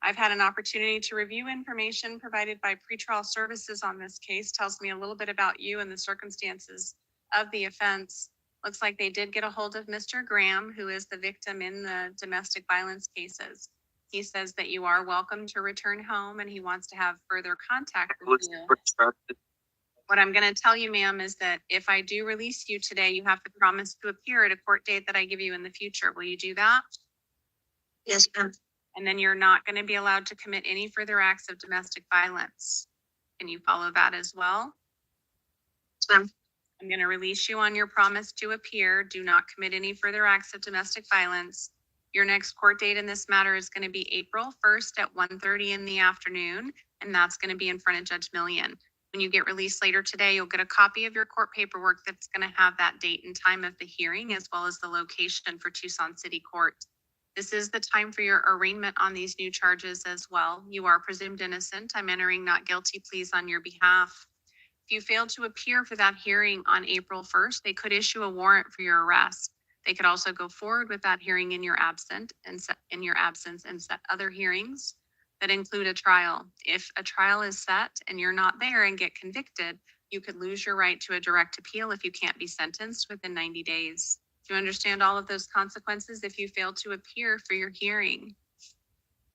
I've had an opportunity to review information provided by pretrial services on this case. Tells me a little bit about you and the circumstances of the offense. Looks like they did get a hold of Mr. Graham, who is the victim in the domestic violence cases. He says that you are welcome to return home and he wants to have further contact with you. What I'm gonna tell you, ma'am, is that if I do release you today, you have to promise to appear at a court date that I give you in the future. Will you do that? Yes, ma'am. And then you're not gonna be allowed to commit any further acts of domestic violence. Can you follow that as well? Yes, ma'am. I'm gonna release you on your promise to appear. Do not commit any further acts of domestic violence. Your next court date in this matter is gonna be April 1st at 1:30 in the afternoon, and that's gonna be in front of Judge Millian. When you get released later today, you'll get a copy of your court paperwork that's gonna have that date and time of the hearing, as well as the location for Tucson City Court. This is the time for your arraignment on these new charges as well. You are presumed innocent. I'm entering not guilty pleas on your behalf. If you fail to appear for that hearing on April 1st, they could issue a warrant for your arrest. They could also go forward with that hearing in your absence and set other hearings that include a trial. If a trial is set and you're not there and get convicted, you could lose your right to a direct appeal if you can't be sentenced within 90 days. Do you understand all of those consequences if you fail to appear for your hearing?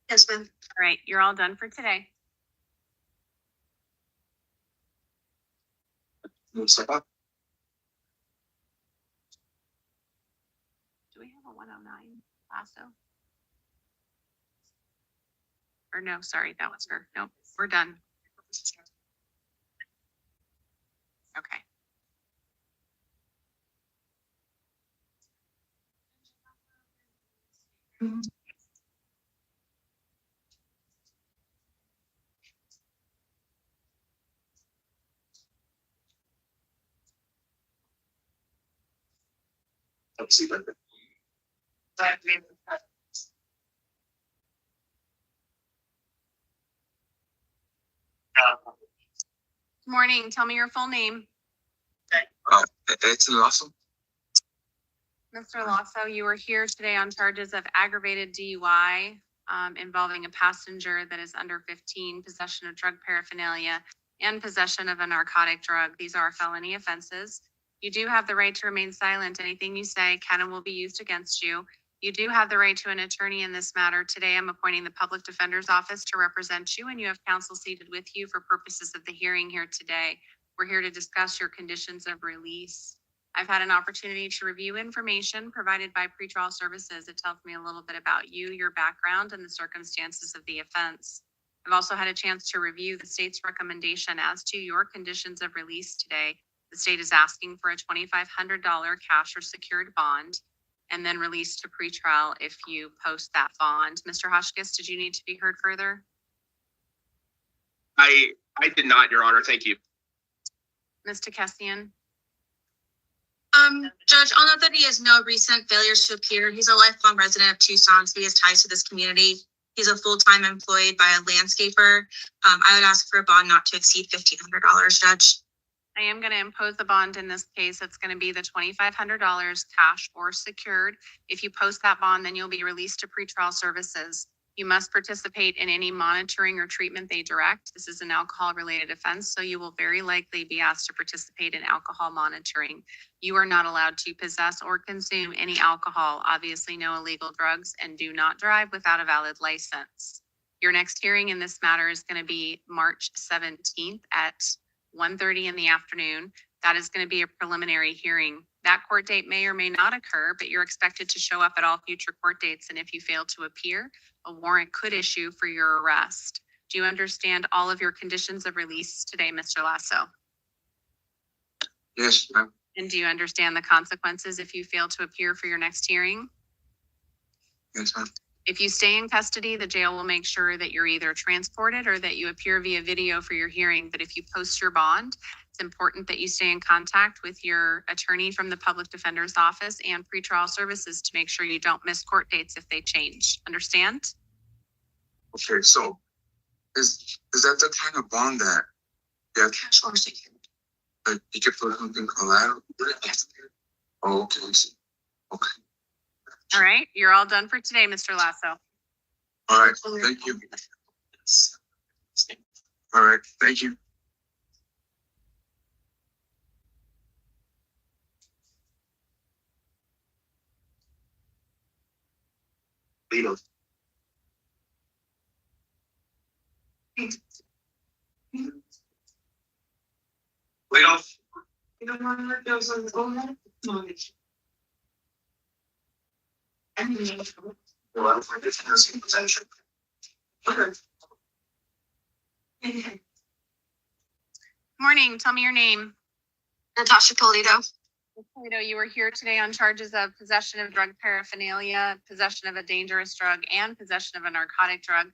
Yes, ma'am. All right, you're all done for today. Lizama? Do we have a 109 Paso? Or no, sorry, that was her. Nope, we're done. Okay. Let's see that. Good morning, tell me your full name. It's awesome. Mr. Lasso, you are here today on charges of aggravated DUI involving a passenger that is under 15, possession of drug paraphernalia, and possession of a narcotic drug. These are felony offenses. You do have the right to remain silent. Anything you say can and will be used against you. You do have the right to an attorney in this matter. Today, I'm appointing the Public Defender's Office to represent you, and you have counsel seated with you for purposes of the hearing here today. We're here to discuss your conditions of release. I've had an opportunity to review information provided by pretrial services. It tells me a little bit about you, your background, and the circumstances of the offense. I've also had a chance to review the state's recommendation as to your conditions of release today. The state is asking for a $2,500 cash or secured bond, and then release to pretrial if you post that bond. Mr. Hotchkiss, did you need to be heard further? I did not, Your Honor. Thank you. Ms. Takessian? Judge, I'll note that he has no recent failures to appear. He's a lifelong resident of Tucson, so he has ties to this community. He's a full-time employed by a landscaper. I would ask for a bond not to exceed $1,500, Judge. I am going to impose a bond in this case. It's going to be the $2,500 cash or secured. If you post that bond, then you'll be released to pretrial services. You must participate in any monitoring or treatment they direct. This is an alcohol-related offense, so you will very likely be asked to participate in alcohol monitoring. You are not allowed to possess or consume any alcohol, obviously no illegal drugs, and do not drive without a valid license. Your next hearing in this matter is going to be March 17th at 1:30 in the afternoon. That is going to be a preliminary hearing. That court date may or may not occur, but you're expected to show up at all future court dates. And if you fail to appear, a warrant could issue for your arrest. Do you understand all of your conditions of release today, Mr. Lasso? Yes, ma'am. And do you understand the consequences if you fail to appear for your next hearing? Yes, ma'am. If you stay in custody, the jail will make sure that you're either transported or that you appear via video for your hearing. But if you post your bond, it's important that you stay in contact with your attorney from the Public Defender's Office and pretrial services to make sure you don't miss court dates if they change. Understand? Okay, so is that the kind of bond that cash or secured? Like you can put something collateral? Oh, okay. Okay. All right, you're all done for today, Mr. Lasso. All right, thank you. All right, thank you. Lino. We don't. You don't want to let those on the phone? Well, I don't find it has potential. Okay. Morning, tell me your name. Natasha Polito. Polito, you were here today on charges of possession of drug paraphernalia, possession of a dangerous drug, and possession of a narcotic drug.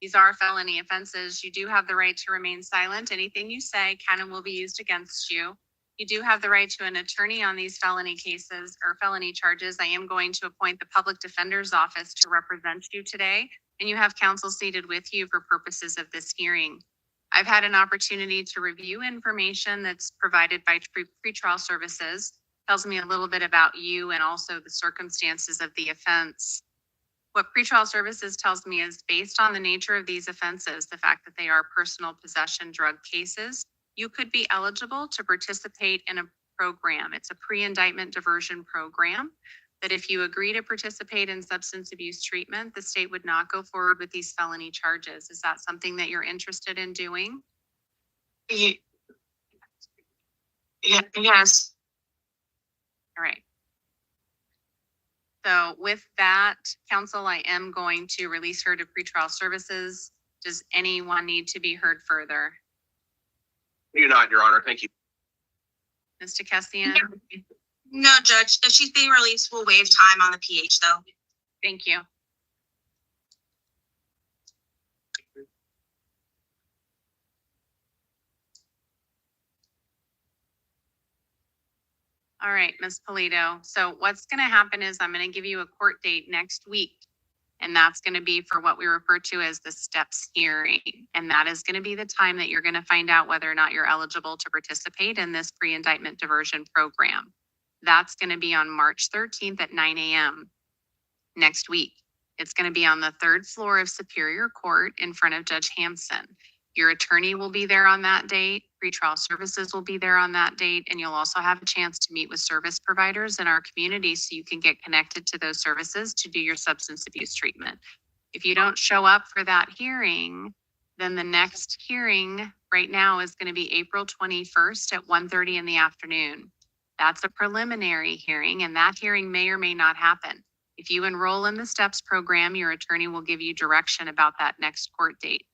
These are felony offenses. You do have the right to remain silent. Anything you say can and will be used against you. You do have the right to an attorney on these felony cases or felony charges. I am going to appoint the public defender's office to represent you today, and you have counsel seated with you for purposes of this hearing. I've had an opportunity to review information that's provided by pretrial services. Tells me a little bit about you and also the circumstances of the offense. What pretrial services tells me is based on the nature of these offenses, the fact that they are personal possession drug cases, you could be eligible to participate in a program. It's a pre-indictment diversion program that if you agree to participate in substance abuse treatment, the state would not go forward with these felony charges. Is that something that you're interested in doing? Yes. All right. So with that, counsel, I am going to release her to pretrial services. Does anyone need to be heard further? You're not, Your Honor. Thank you. Mr. Kessian? No, Judge. If she's being released, we'll waive time on the PH though. Thank you. All right, Ms. Polito. So what's going to happen is I'm going to give you a court date next week, and that's going to be for what we refer to as the steps hearing. And that is going to be the time that you're going to find out whether or not you're eligible to participate in this pre-indictment diversion program. That's going to be on March 13th at 9 a.m. next week. It's going to be on the 3rd floor of Superior Court in front of Judge Hampson. Your attorney will be there on that date. Pretrial services will be there on that date. And you'll also have a chance to meet with service providers in our community so you can get connected to those services to do your substance abuse treatment. If you don't show up for that hearing, then the next hearing right now is going to be April 21st at 1:30 in the afternoon. That's a preliminary hearing, and that hearing may or may not happen. If you enroll in the STEPS program, your attorney will give you direction about that next court date.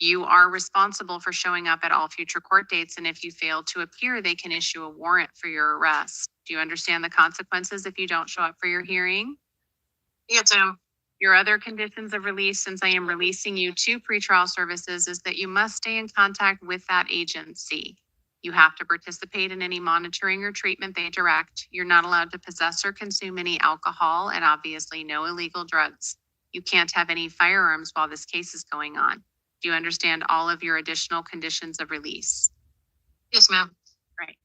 You are responsible for showing up at all future court dates, and if you fail to appear, they can issue a warrant for your arrest. Do you understand the consequences if you don't show up for your hearing? Yes, ma'am. Your other conditions of release, since I am releasing you to pretrial services, is that you must stay in contact with that agency. You have to participate in any monitoring or treatment they direct. You're not allowed to possess or consume any alcohol, and obviously no illegal drugs. You can't have any firearms while this case is going on. Do you understand all of your additional conditions of release? Yes, ma'am. Right.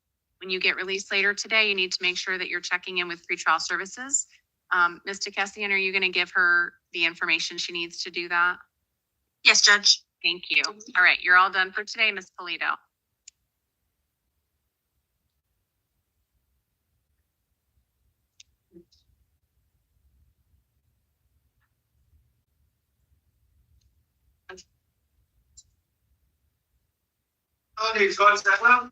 When you get released later today, you need to make sure that you're checking in with pretrial services. Mr. Kessian, are you going to give her the information she needs to do that? Yes, Judge. Thank you. All right, you're all done for today, Ms. Polito. Oh, he's going to that well?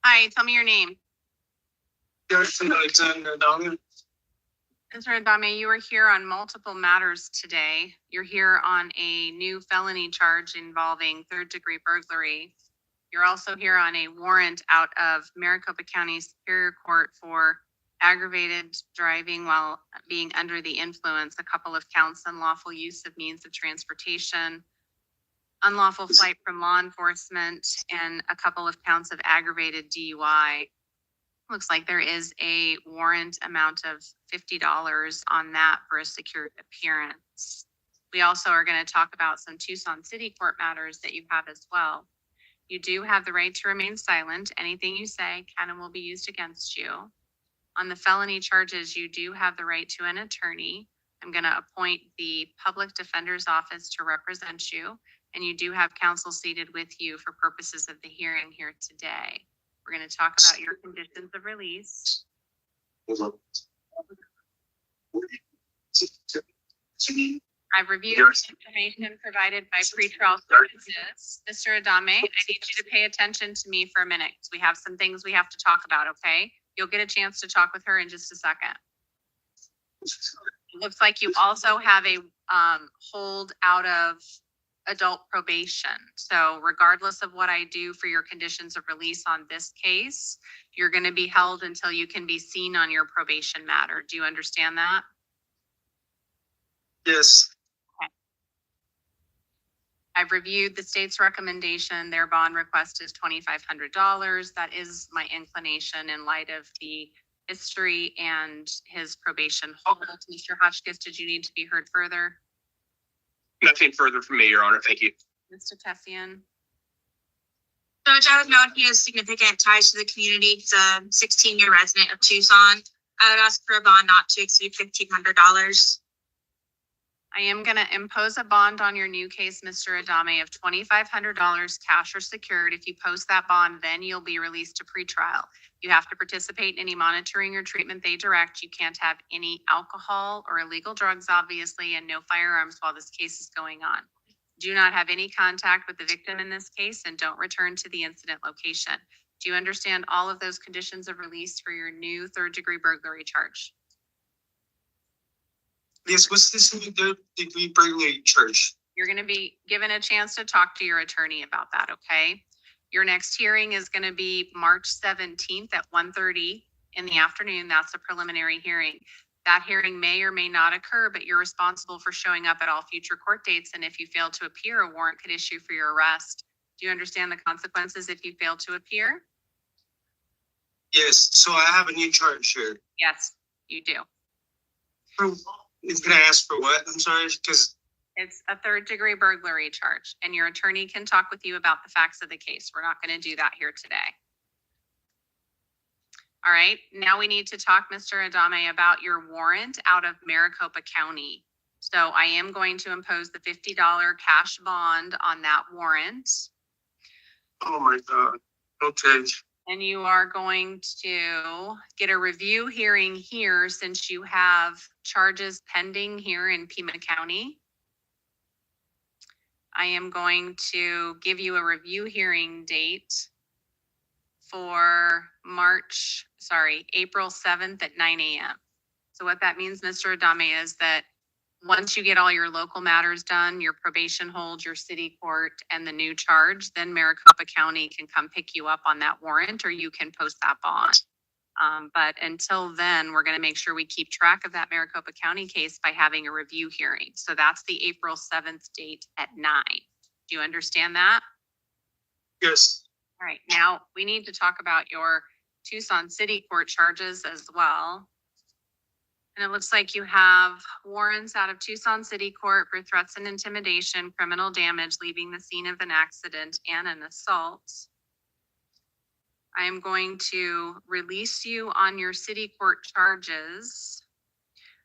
Hi, tell me your name. Alexander Dahmer. Mr. Adame, you are here on multiple matters today. You're here on a new felony charge involving 3rd-degree burglary. You're also here on a warrant out of Maricopa County Superior Court for aggravated driving while being under the influence, a couple of counts, unlawful use of means of transportation, unlawful flight from law enforcement, and a couple of counts of aggravated DUI. Looks like there is a warrant amount of $50 on that for a secured appearance. We also are going to talk about some Tucson City Court matters that you have as well. You do have the right to remain silent. Anything you say can and will be used against you. On the felony charges, you do have the right to an attorney. I'm going to appoint the public defender's office to represent you, and you do have counsel seated with you for purposes of the hearing here today. We're going to talk about your conditions of release. I've reviewed the information provided by pretrial services. Mr. Adame, I need you to pay attention to me for a minute because we have some things we have to talk about, okay? You'll get a chance to talk with her in just a second. It looks like you also have a hold out of adult probation. So regardless of what I do for your conditions of release on this case, you're going to be held until you can be seen on your probation matter. Do you understand that? Yes. Okay. I've reviewed the state's recommendation. Their bond request is $2,500. That is my inclination in light of the history and his probation hold. Mr. Hotchkiss, did you need to be heard further? Nothing further from me, Your Honor. Thank you. Mr. Tessian? Judge, I would note he has significant ties to the community. He's a 16-year resident of Tucson. I would ask for a bond not to exceed $1,500. I am going to impose a bond on your new case, Mr. Adame, of $2,500 cash or secured. If you post that bond, then you'll be released to pretrial. You have to participate in any monitoring or treatment they direct. You can't have any alcohol or illegal drugs, obviously, and no firearms while this case is going on. Do not have any contact with the victim in this case and don't return to the incident location. Do you understand all of those conditions of release for your new third-degree burglary charge? Yes, what's this third-degree burglary charge? You're going to be given a chance to talk to your attorney about that, okay? Your next hearing is going to be March 17th at 1:30 in the afternoon. That's a preliminary hearing. That hearing may or may not occur, but you're responsible for showing up at all future court dates. And if you fail to appear, a warrant could issue for your arrest. Do you understand the consequences if you fail to appear? Yes, so I have a new charge here. Yes, you do. Can I ask for what? I'm sorry, because It's a third-degree burglary charge, and your attorney can talk with you about the facts of the case. We're not going to do that here today. All right, now we need to talk, Mr. Adame, about your warrant out of Maricopa County. So I am going to impose the $50 cash bond on that warrant. oh my God. Okay. And you are going to get a review hearing here since you have charges pending here in Pima County. I am going to give you a review hearing date for April 7th at 9 a.m. So what that means, Mr. Adame, is that once you get all your local matters done, your probation hold, your city court, and the new charge, then Maricopa County can come pick you up on that warrant, or you can post that bond. But until then, we're going to make sure we keep track of that Maricopa County case by having a review hearing. So that's the April 7th date at 9. Do you understand that? Yes. All right, now we need to talk about your Tucson City Court charges as well. And it looks like you have warrants out of Tucson City Court for threats and intimidation, criminal damage, leaving the scene of an accident, and an assault. I am going to release you on your city court charges.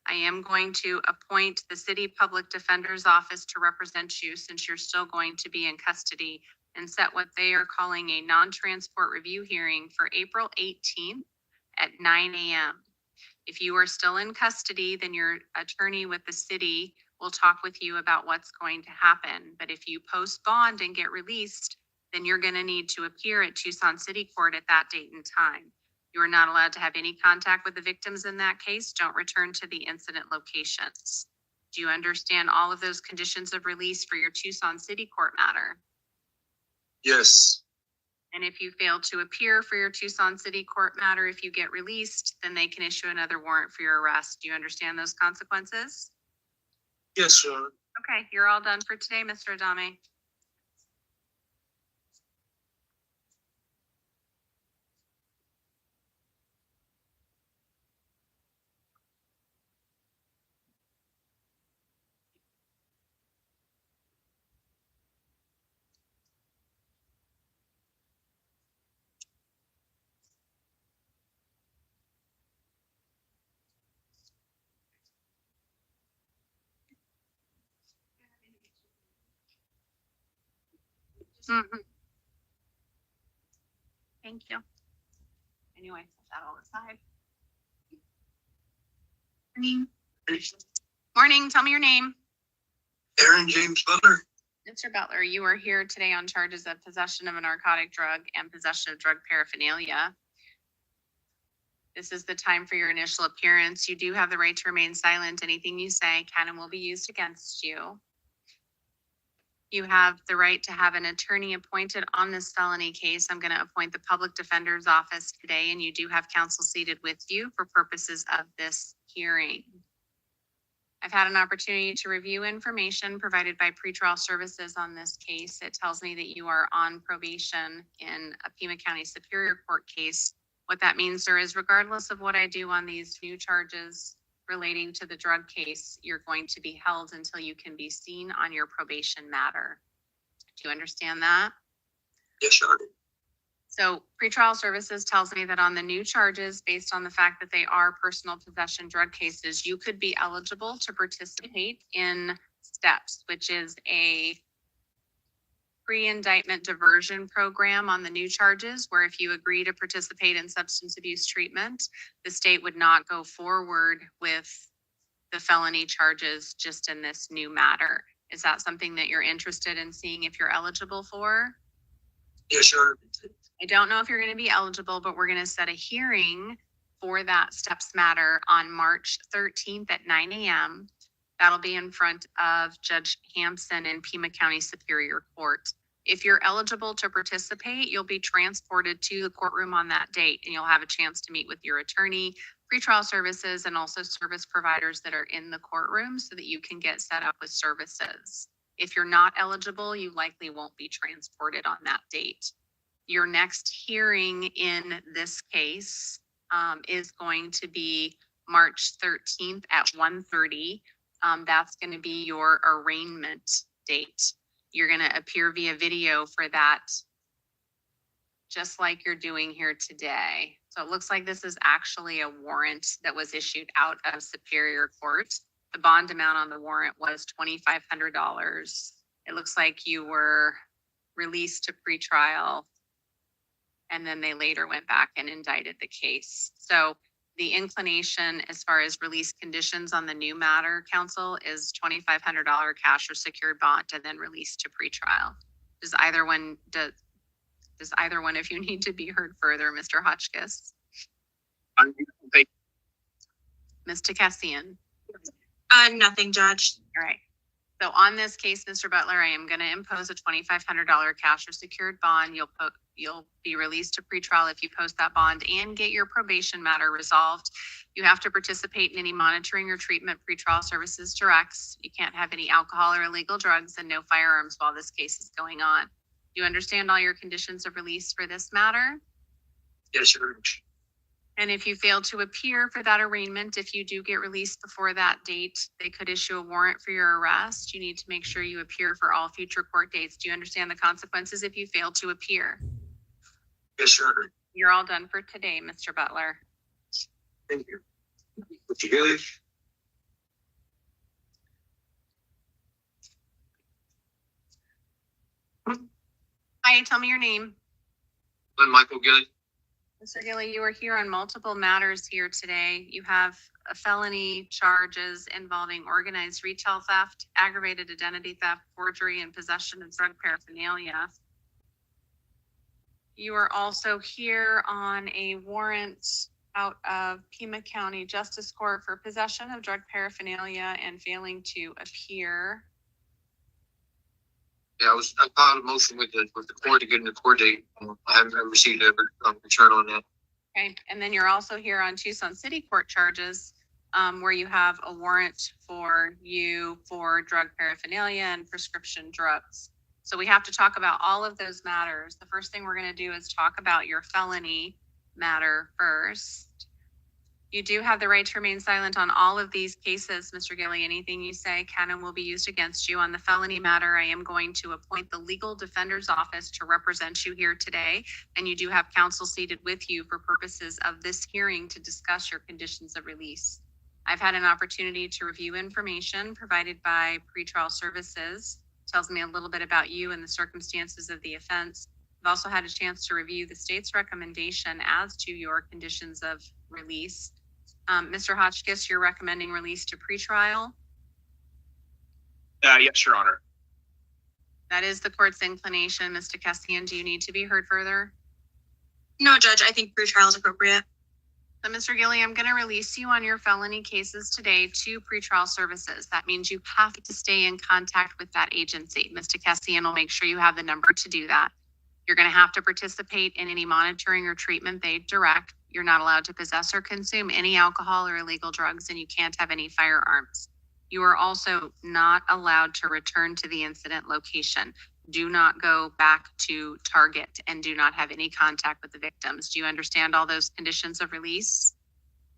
I am going to appoint the city public defender's office to represent you since you're still going to be in custody, and set what they are calling a non-transport review hearing for April 18th at 9 a.m. If you are still in custody, then your attorney with the city will talk with you about what's going to happen. But if you post bond and get released, then you're going to need to appear at Tucson City Court at that date and time. You are not allowed to have any contact with the victims in that case. Don't return to the incident locations. Do you understand all of those conditions of release for your Tucson City Court matter? Yes. And if you fail to appear for your Tucson City Court matter, if you get released, then they can issue another warrant for your arrest. Do you understand those consequences? Yes, sir. Okay, you're all done for today, Mr. Adame. Thank you. Anyway, set that all aside. Morning, tell me your name. Aaron James Butler. Mr. Butler, you are here today on charges of possession of a narcotic drug and possession of drug paraphernalia. This is the time for your initial appearance. You do have the right to remain silent. Anything you say can and will be used against you. You have the right to have an attorney appointed on this felony case. I'm going to appoint the public defender's office today, and you do have counsel seated with you for purposes of this hearing. I've had an opportunity to review information provided by pretrial services on this case. It tells me that you are on probation in a Pima County Superior Court case. What that means, sir, is regardless of what I do on these new charges relating to the drug case, you're going to be held until you can be seen on your probation matter. Do you understand that? Yes, Your Honor. So pretrial services tells me that on the new charges, based on the fact that they are personal possession drug cases, you could be eligible to participate in STEPS, which is a pre-indictment diversion program on the new charges, where if you agree to participate in substance abuse treatment, the state would not go forward with the felony charges just in this new matter. Is that something that you're interested in seeing if you're eligible for? Yes, Your Honor. I don't know if you're going to be eligible, but we're going to set a hearing for that STEPS matter on March 13th at 9 a.m. That'll be in front of Judge Hampson in Pima County Superior Court. If you're eligible to participate, you'll be transported to the courtroom on that date, and you'll have a chance to meet with your attorney, pretrial services, and also service providers that are in the courtroom so that you can get set up with services. If you're not eligible, you likely won't be transported on that date. Your next hearing in this case is going to be March 13th at 1:30. That's going to be your arraignment date. You're going to appear via video for that, just like you're doing here today. So it looks like this is actually a warrant that was issued out of Superior Court. The bond amount on the warrant was $2,500. It looks like you were released to pretrial, and then they later went back and indicted the case. So the inclination as far as release conditions on the new matter, counsel, is $2,500 cash or secured bond and then release to pretrial. Does either one of you need to be heard further, Mr. Hotchkiss? Ms. Takessian? Nothing, Judge. All right. So on this case, Mr. Butler, I am going to impose a $2,500 cash or secured bond. You'll be released to pretrial if you post that bond and get your probation matter resolved. You have to participate in any monitoring or treatment pretrial services directs. You can't have any alcohol or illegal drugs and no firearms while this case is going on. Do you understand all your conditions of release for this matter? Yes, Your Honor. And if you fail to appear for that arraignment, if you do get released before that date, they could issue a warrant for your arrest. You need to make sure you appear for all future court dates. Do you understand the consequences if you fail to appear? Yes, Your Honor. You're all done for today, Mr. Butler. Thank you. Mr. Gilly? Hi, tell me your name. Glenn Michael Gilly. Mr. Gilly, you are here on multiple matters here today. You have a felony charges involving organized retail theft, aggravated identity theft, forgery, and possession of drug paraphernalia. You are also here on a warrant out of Pima County Justice Court for possession of drug paraphernalia and failing to appear. Yeah, I filed a motion with the court to get in the court date. I haven't received a return on that. Okay, and then you're also here on Tucson City Court charges, where you have a warrant for you for drug paraphernalia and prescription drugs. So we have to talk about all of those matters. The first thing we're going to do is talk about your felony matter first. You do have the right to remain silent on all of these cases, Mr. Gilly. Anything you say can and will be used against you. On the felony matter, I am going to appoint the legal defender's office to represent you here today, and you do have counsel seated with you for purposes of this hearing to discuss your conditions of release. I've had an opportunity to review information provided by pretrial services. Tells me a little bit about you and the circumstances of the offense. I've also had a chance to review the state's recommendation as to your conditions of release. Mr. Hotchkiss, you're recommending release to pretrial. Yes, Your Honor. That is the court's inclination. Mr. Castian, do you need to be heard further? No, Judge, I think pretrial is appropriate. So, Mr. Gilly, I'm going to release you on your felony cases today to pretrial services. That means you have to stay in contact with that agency. Mr. Castian will make sure you have the number to do that. You're going to have to participate in any monitoring or treatment they direct. You're not allowed to possess or consume any alcohol or illegal drugs, and you can't have any firearms. You are also not allowed to return to the incident location. Do not go back to Target and do not have any contact with the victims. Do you understand all those conditions of release?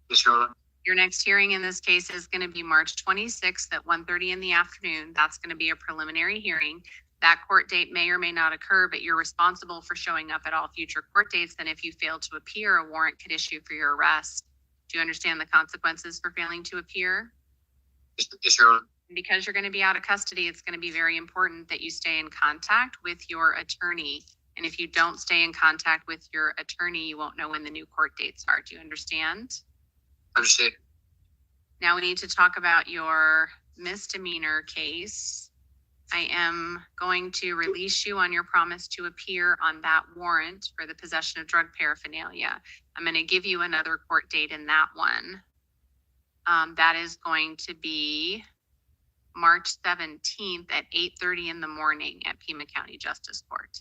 Yes, Your Honor. Your next hearing in this case is going to be March 26th at 1:30 in the afternoon. That's going to be a preliminary hearing. That court date may or may not occur, but you're responsible for showing up at all future court dates. And if you fail to appear, a warrant could issue for your arrest. Do you understand the consequences for failing to appear? Yes, Your Honor. Because you're going to be out of custody, it's going to be very important that you stay in contact with your attorney. And if you don't stay in contact with your attorney, you won't know when the new court dates are. Do you understand? Understood. Now we need to talk about your misdemeanor case. I am going to release you on your promise to appear on that warrant for the possession of drug paraphernalia. I'm going to give you another court date in that one. That is going to be March 17th at 8:30 in the morning at Pima County Justice Court.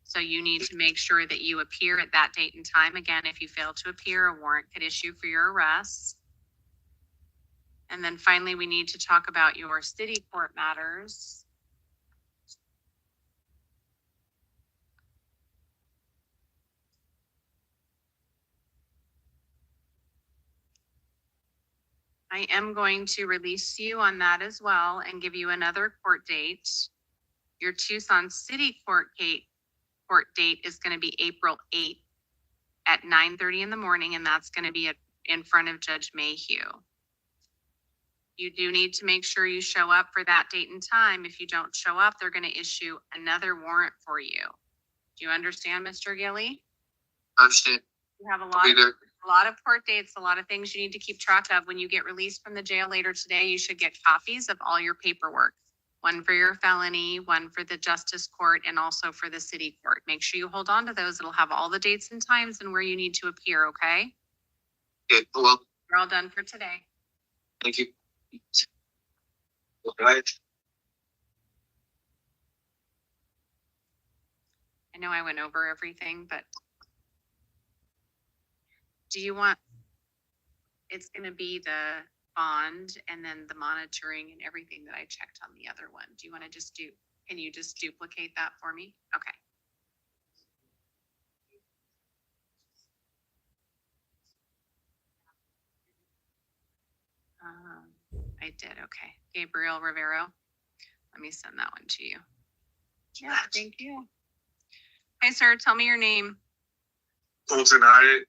So you need to make sure that you appear at that date and time. Again, if you fail to appear, a warrant could issue for your arrest. And then finally, we need to talk about your city court matters. I am going to release you on that as well and give you another court date. Your Tucson City court date is going to be April 8th at 9:30 in the morning, and that's going to be in front of Judge Mayhew. You do need to make sure you show up for that date and time. If you don't show up, they're going to issue another warrant for you. Do you understand, Mr. Gilly? I understand. You have a lot of court dates, a lot of things you need to keep track of. When you get released from the jail later today, you should get copies of all your paperwork. One for your felony, one for the justice court, and also for the city court. Make sure you hold on to those. It'll have all the dates and times and where you need to appear, okay? Okay, well, We're all done for today. thank you. All right. I know I went over everything, but do you want, it's going to be the bond and then the monitoring and everything that I checked on the other one. Do you want to just can you just duplicate that for me? Okay. I did. Okay. Gabriel Rivero. Let me send that one to you. Yeah, thank you. Hey, sir, tell me your name. Colton Hyatt.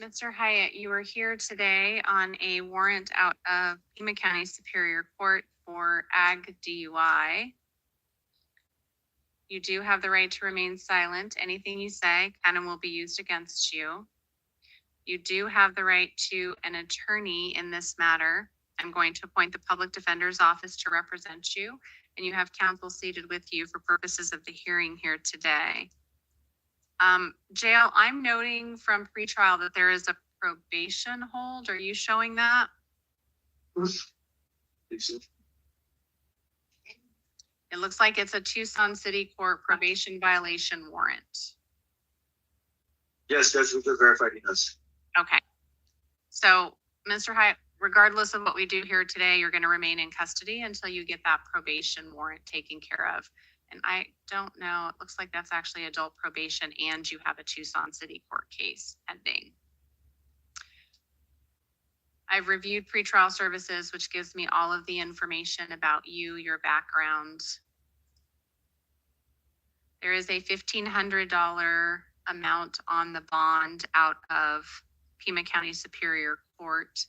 Mr. Hyatt, you are here today on a warrant out of Pima County Superior Court for ag DUI. You do have the right to remain silent. Anything you say can and will be used against you. You do have the right to an attorney in this matter. I'm going to appoint the public defender's office to represent you, and you have counsel seated with you for purposes of the hearing here today. Jail, I'm noting from pretrial that there is a probation hold. Are you showing that? It looks like it's a Tucson City Court probation violation warrant. Yes, Judge, we can verify he does. Okay. So, Mr. Hyatt, regardless of what we do here today, you're going to remain in custody until you get that probation warrant taken care of. And I don't know, it looks like that's actually adult probation and you have a Tucson City Court case pending. I've reviewed pretrial services, which gives me all of the information about you, your background. There is a $1,500 amount on the bond out of Pima County Superior Court.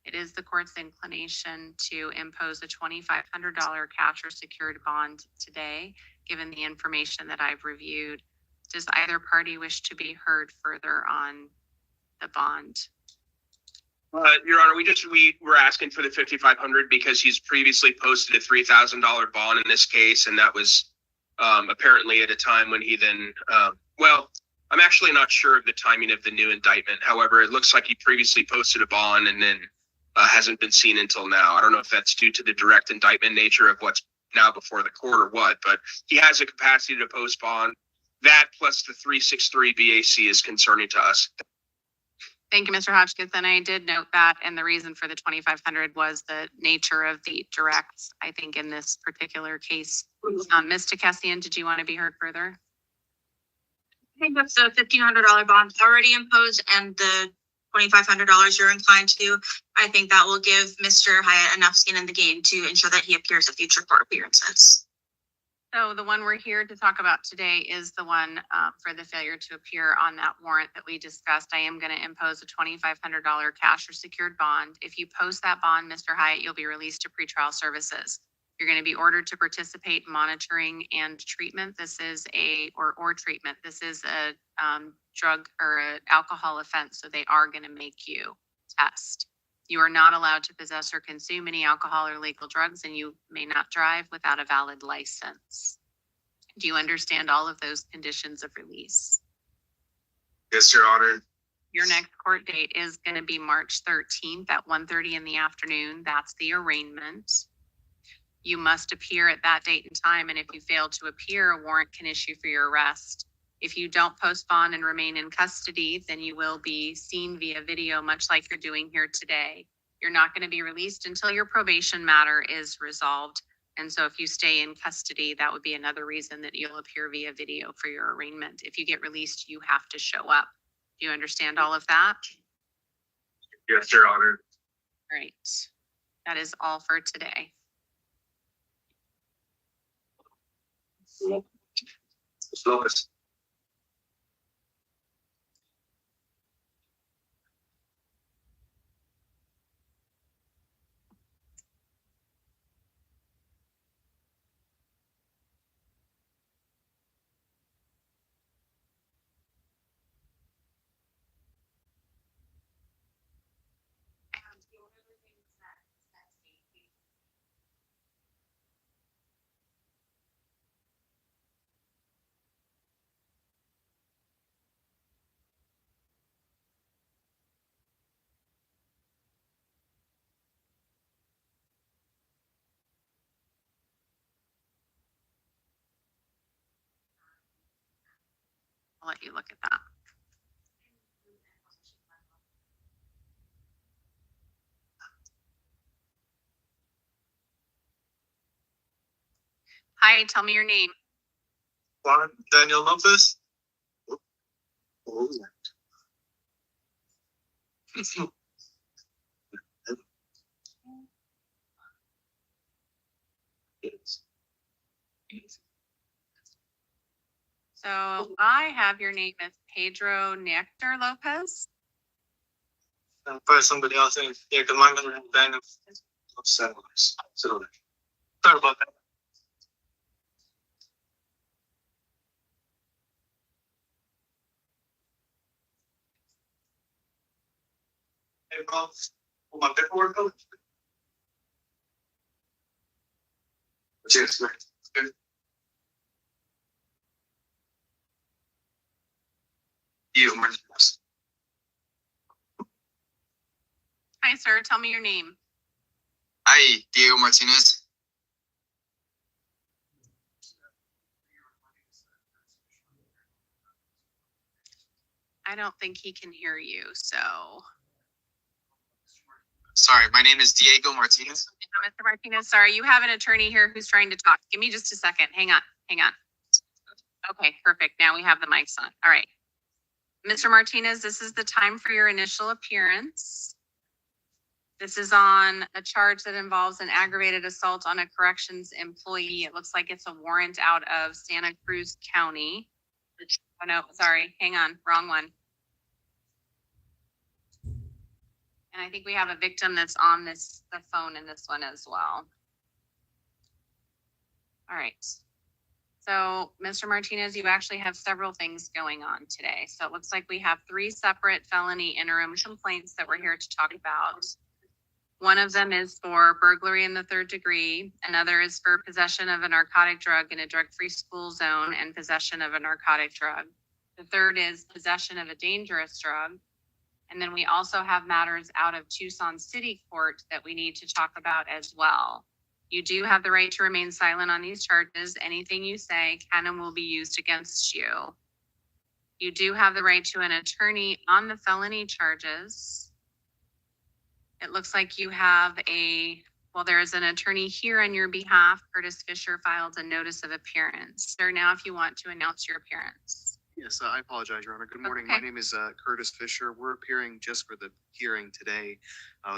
It is the court's inclination to impose a $2,500 cash or secured bond today, given the information that I've reviewed. Does either party wish to be heard further on the bond? Your Honor, we were asking for the 5,500 because he's previously posted a $3,000 bond in this case, and that was apparently at a time when he then, well, I'm actually not sure of the timing of the new indictment. However, it looks like he previously posted a bond and then hasn't been seen until now. I don't know if that's due to the direct indictment nature of what's now before the court or what, but he has a capacity to post bond. That plus the 363 BAC is concerning to us. Thank you, Mr. Hotchkiss. And I did note that, and the reason for the 2,500 was the nature of the directs, I think, in this particular case. Ms. Takessian, did you want to be heard further? I think with the $1,500 bond already imposed and the $2,500 you're inclined to do, I think that will give Mr. Hyatt enough skin in the game to ensure that he appears at future court appearances. So the one we're here to talk about today is the one for the failure to appear on that warrant that we discussed. I am going to impose a $2,500 cash or secured bond. If you post that bond, Mr. Hyatt, you'll be released to pretrial services. You're going to be ordered to participate in monitoring and treatment. This is or treatment. This is a drug or an alcohol offense, so they are going to make you test. You are not allowed to possess or consume any alcohol or legal drugs, and you may not drive without a valid license. Do you understand all of those conditions of release? Yes, Your Honor. Your next court date is going to be March 13th at 1:30 in the afternoon. That's the arraignment. You must appear at that date and time, and if you fail to appear, a warrant can issue for your arrest. If you don't post bond and remain in custody, then you will be seen via video, much like you're doing here today. You're not going to be released until your probation matter is resolved. And so if you stay in custody, that would be another reason that you'll appear via video for your arraignment. If you get released, you have to show up. Do you understand all of that? Yes, Your Honor. All right. That is all for today. Lopez. I'll let you look at that. Hi, tell me your name. Juan Daniel Lopez. Oh, So I have your name as Pedro Nectar Lopez. Probably somebody else. Yeah, because my name is Daniel. Sorry About that. Hey, bro. Will my paperwork go? Cheers, man. You, Martinez. Hi, sir. Tell me your name. Hi, Diego Martinez. I don't think he can hear you, so. Sorry, my name is Diego Martinez. Mr. Martinez, sorry, you have an attorney here who's trying to talk. Give me just a second. Hang on. Okay, perfect. Now we have the mics on. All right. Mr. Martinez, this is the time for your initial appearance. This is on a charge that involves an aggravated assault on a corrections employee. It looks like it's a warrant out of Santa Cruz County. Oh, no, sorry. Hang on. Wrong one. And I think we have a victim that's on the phone in this one as well. All right. So, Mr. Martinez, you actually have several things going on today. So it looks like we have 3 separate felony interim complaints that we're here to talk about. One of them is for burglary in the 3rd degree. Another is for possession of a narcotic drug in a drug-free school zone and possession of a narcotic drug. The 3rd is possession of a dangerous drug. And then we also have matters out of Tucson City Court that we need to talk about as well. You do have the right to remain silent on these charges. Anything you say can and will be used against you. You do have the right to an attorney on the felony charges. It looks like you have there is an attorney here on your behalf. Curtis Fisher filed a notice of appearance. Sir, now if you want to announce your appearance. Yes, I apologize, Your Honor. Good morning. Okay. My name is Curtis Fisher. We're appearing just for the hearing today,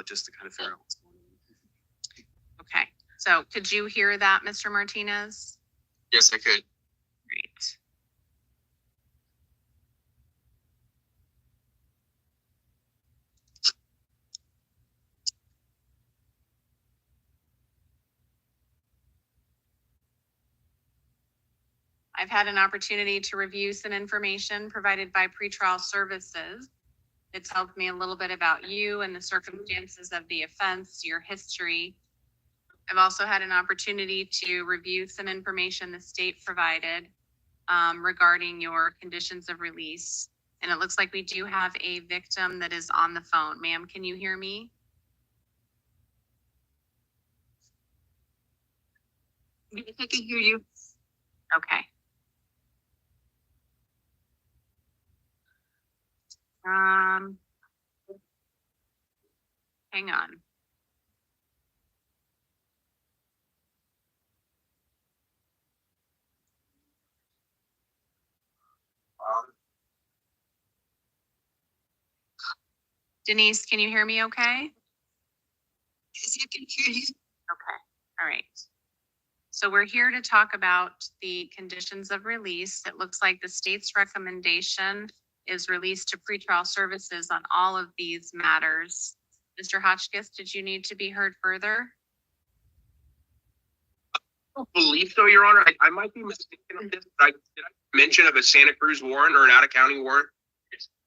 just to kind of figure out what's going on. Okay, so could you hear that, Mr. Martinez? Yes, I could. Great. I've had an opportunity to review some information provided by pretrial services. It's helped me a little bit about you and the circumstances of the offense, your history. I've also had an opportunity to review some information the state provided regarding your conditions of release. And it looks like we do have a victim that is on the phone. Ma'am, can you hear me? Yes, I can hear you. Okay. Hang on. Denise, can you hear me okay? Yes, I can hear you. Okay, all right. So we're here to talk about the conditions of release. It looks like the state's recommendation is released to pretrial services on all of these matters. Mr. Hotchkiss, did you need to be heard further? I don't believe so, Your Honor. I might be mistaken on this, but did I mention of a Santa Cruz warrant or an out-of-county warrant?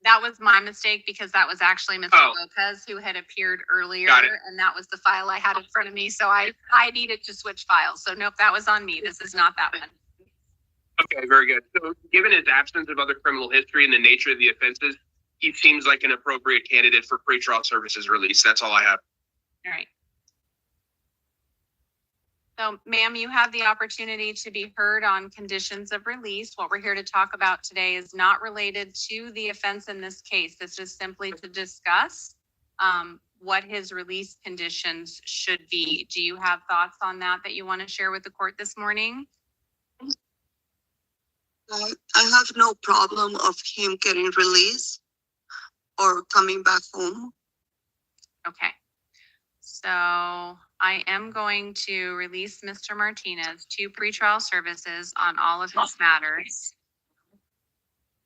That was my mistake because that was actually Mr. Lopez who had appeared earlier. Got it. And that was the file I had in front of me. So I needed to switch files. So nope, that was on me. This is not that one. Okay, very good. So given his absence of other criminal history and the nature of the offenses, he seems like an appropriate candidate for pretrial services release. That's all I have. All right. So, ma'am, you have the opportunity to be heard on conditions of release. What we're here to talk about today is not related to the offense in this case. This is simply to discuss what his release conditions should be. Do you have thoughts on that you want to share with the court this morning? I have no problem of him getting released or coming back home. Okay. So I am going to release Mr. Martinez to pretrial services on all of his matters.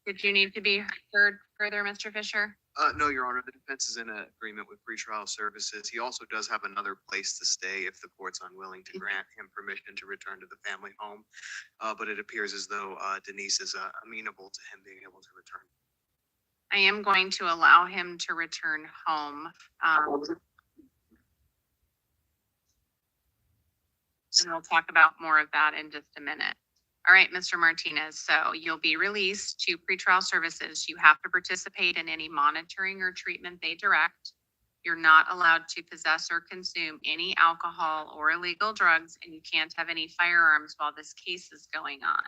Did you need to be heard further, Mr. Fisher? No, Your Honor, the defense is in agreement with pretrial services. He also does have another place to stay if the court's unwilling to grant him permission to return to the family home. But it appears as though Denise is amenable to him being able to return. I am going to allow him to return home. And we'll talk about more of that in just a minute. All right, Mr. Martinez, so you'll be released to pretrial services. You have to participate in any monitoring or treatment they direct. You're not allowed to possess or consume any alcohol or illegal drugs, and you can't have any firearms while this case is going on.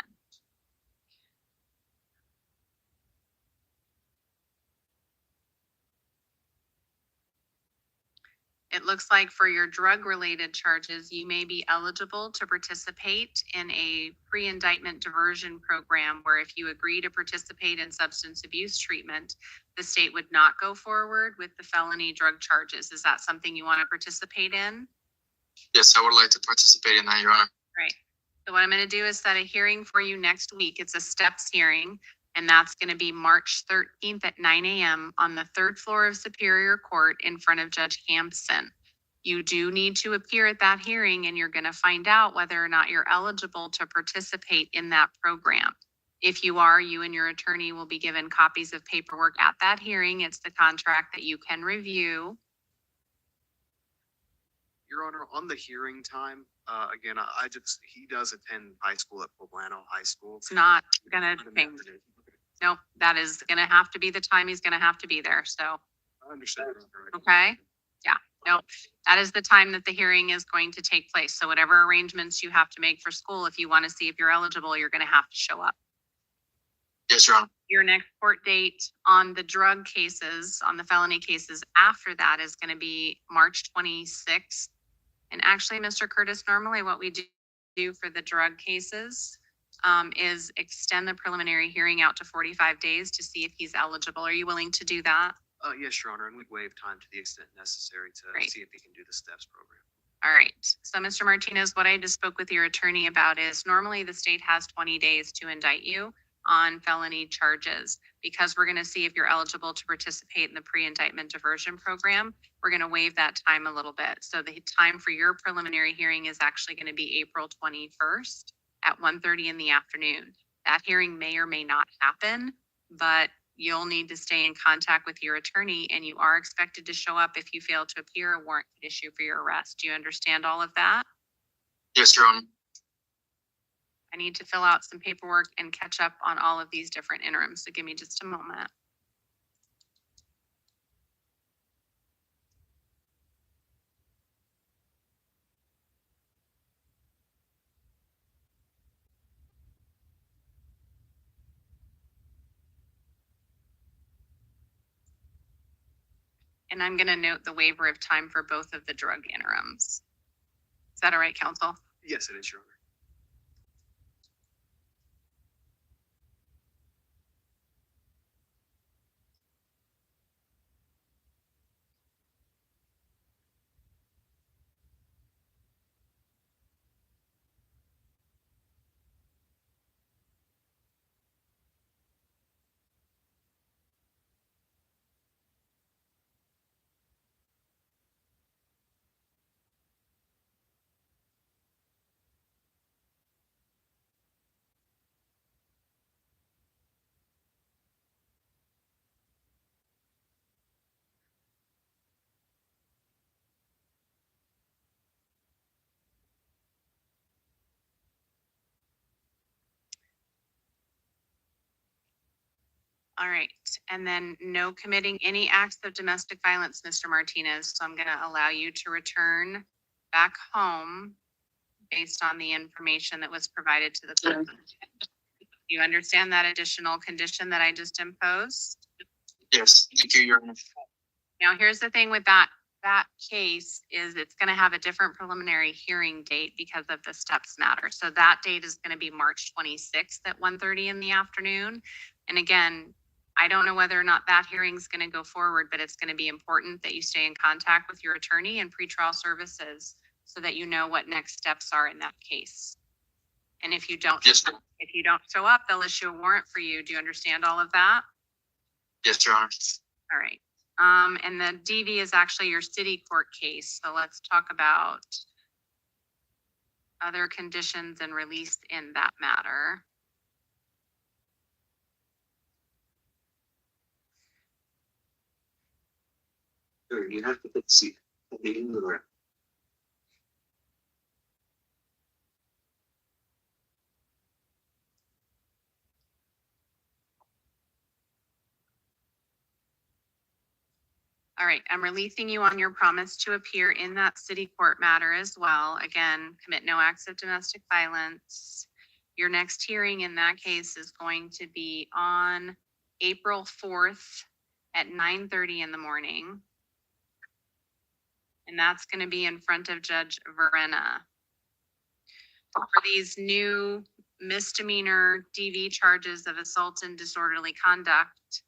It looks like for your drug-related charges, you may be eligible to participate in a pre-indictment diversion program where if you agree to participate in substance abuse treatment, the state would not go forward with the felony drug charges. Is that something you want to participate in? Yes, I would like to participate in that, Your Honor. Right. So what I'm going to do is set a hearing for you next week. It's a steps hearing. And that's going to be March 13th at 9 a.m. on the 3rd floor of Superior Court in front of Judge Hampson. You do need to appear at that hearing, and you're going to find out whether or not you're eligible to participate in that program. If you are, you and your attorney will be given copies of paperwork at that hearing. It's the contract that you can review. Your Honor, on the hearing time, again, he does attend high school at Poblano High School. It's not going to change. Nope, that is going to have to be the time he's going to have to be there. So, I understand. Your Honor. okay. Yeah, no, that is the time that the hearing is going to take place. So whatever arrangements you have to make for school, if you want to see if you're eligible, you're going to have to show up. Yes, Your Honor. Your next court date on the drug cases, on the felony cases after that is going to be March 26th. And actually, Mr. Curtis, normally what we do for the drug cases is extend the preliminary hearing out to 45 days to see if he's eligible. Are you willing to do that? Yes, Your Honor, and we'd waive time to the extent necessary to Great. see if he can do the STEPS program. All right. So, Mr. Martinez, what I just spoke with your attorney about is normally the state has 20 days to indict you on felony charges. Because we're going to see if you're eligible to participate in the pre-indictment diversion program, we're going to waive that time a little bit. So the time for your preliminary hearing is actually going to be April 21st at 1:30 in the afternoon. That hearing may or may not happen, but you'll need to stay in contact with your attorney, and you are expected to show up if you fail to appear. A warrant could issue for your arrest. Do you understand all of that? Yes, Your Honor. I need to fill out some paperwork and catch up on all of these different interims. So give me just a moment. And I'm going to note the waiver of time for both of the drug interims. Is that all right, counsel? Yes, it is, Your Honor. All right. And then no committing any acts of domestic violence, Mr. Martinez. So I'm going to allow you to return back home based on the information that was provided to the court. You understand that additional condition that I just imposed? Yes, thank you, Your Honor. Now, here's the thing with that case is it's going to have a different preliminary hearing date because of the steps matter. So that date is going to be March 26th at 1:30 in the afternoon. And again, I don't know whether or not that hearing is going to go forward, but it's going to be important that you stay in contact with your attorney and pretrial services so that you know what next steps are in that case. And if you don't, Yes, if you don't show up, they'll issue a warrant for you. Do you understand all of that? yes, Your Honor. All right. And the DV is actually your city court case. So let's talk about other conditions and release in that matter. Sure, you have to put the seat. In the room. All right, I'm releasing you on your promise to appear in that city court matter as well. Again, commit no acts of domestic violence. Your next hearing in that case is going to be on April 4th at 9:30 in the morning. And that's going to be in front of Judge Verena. For these new misdemeanor DV charges of assault and disorderly conduct,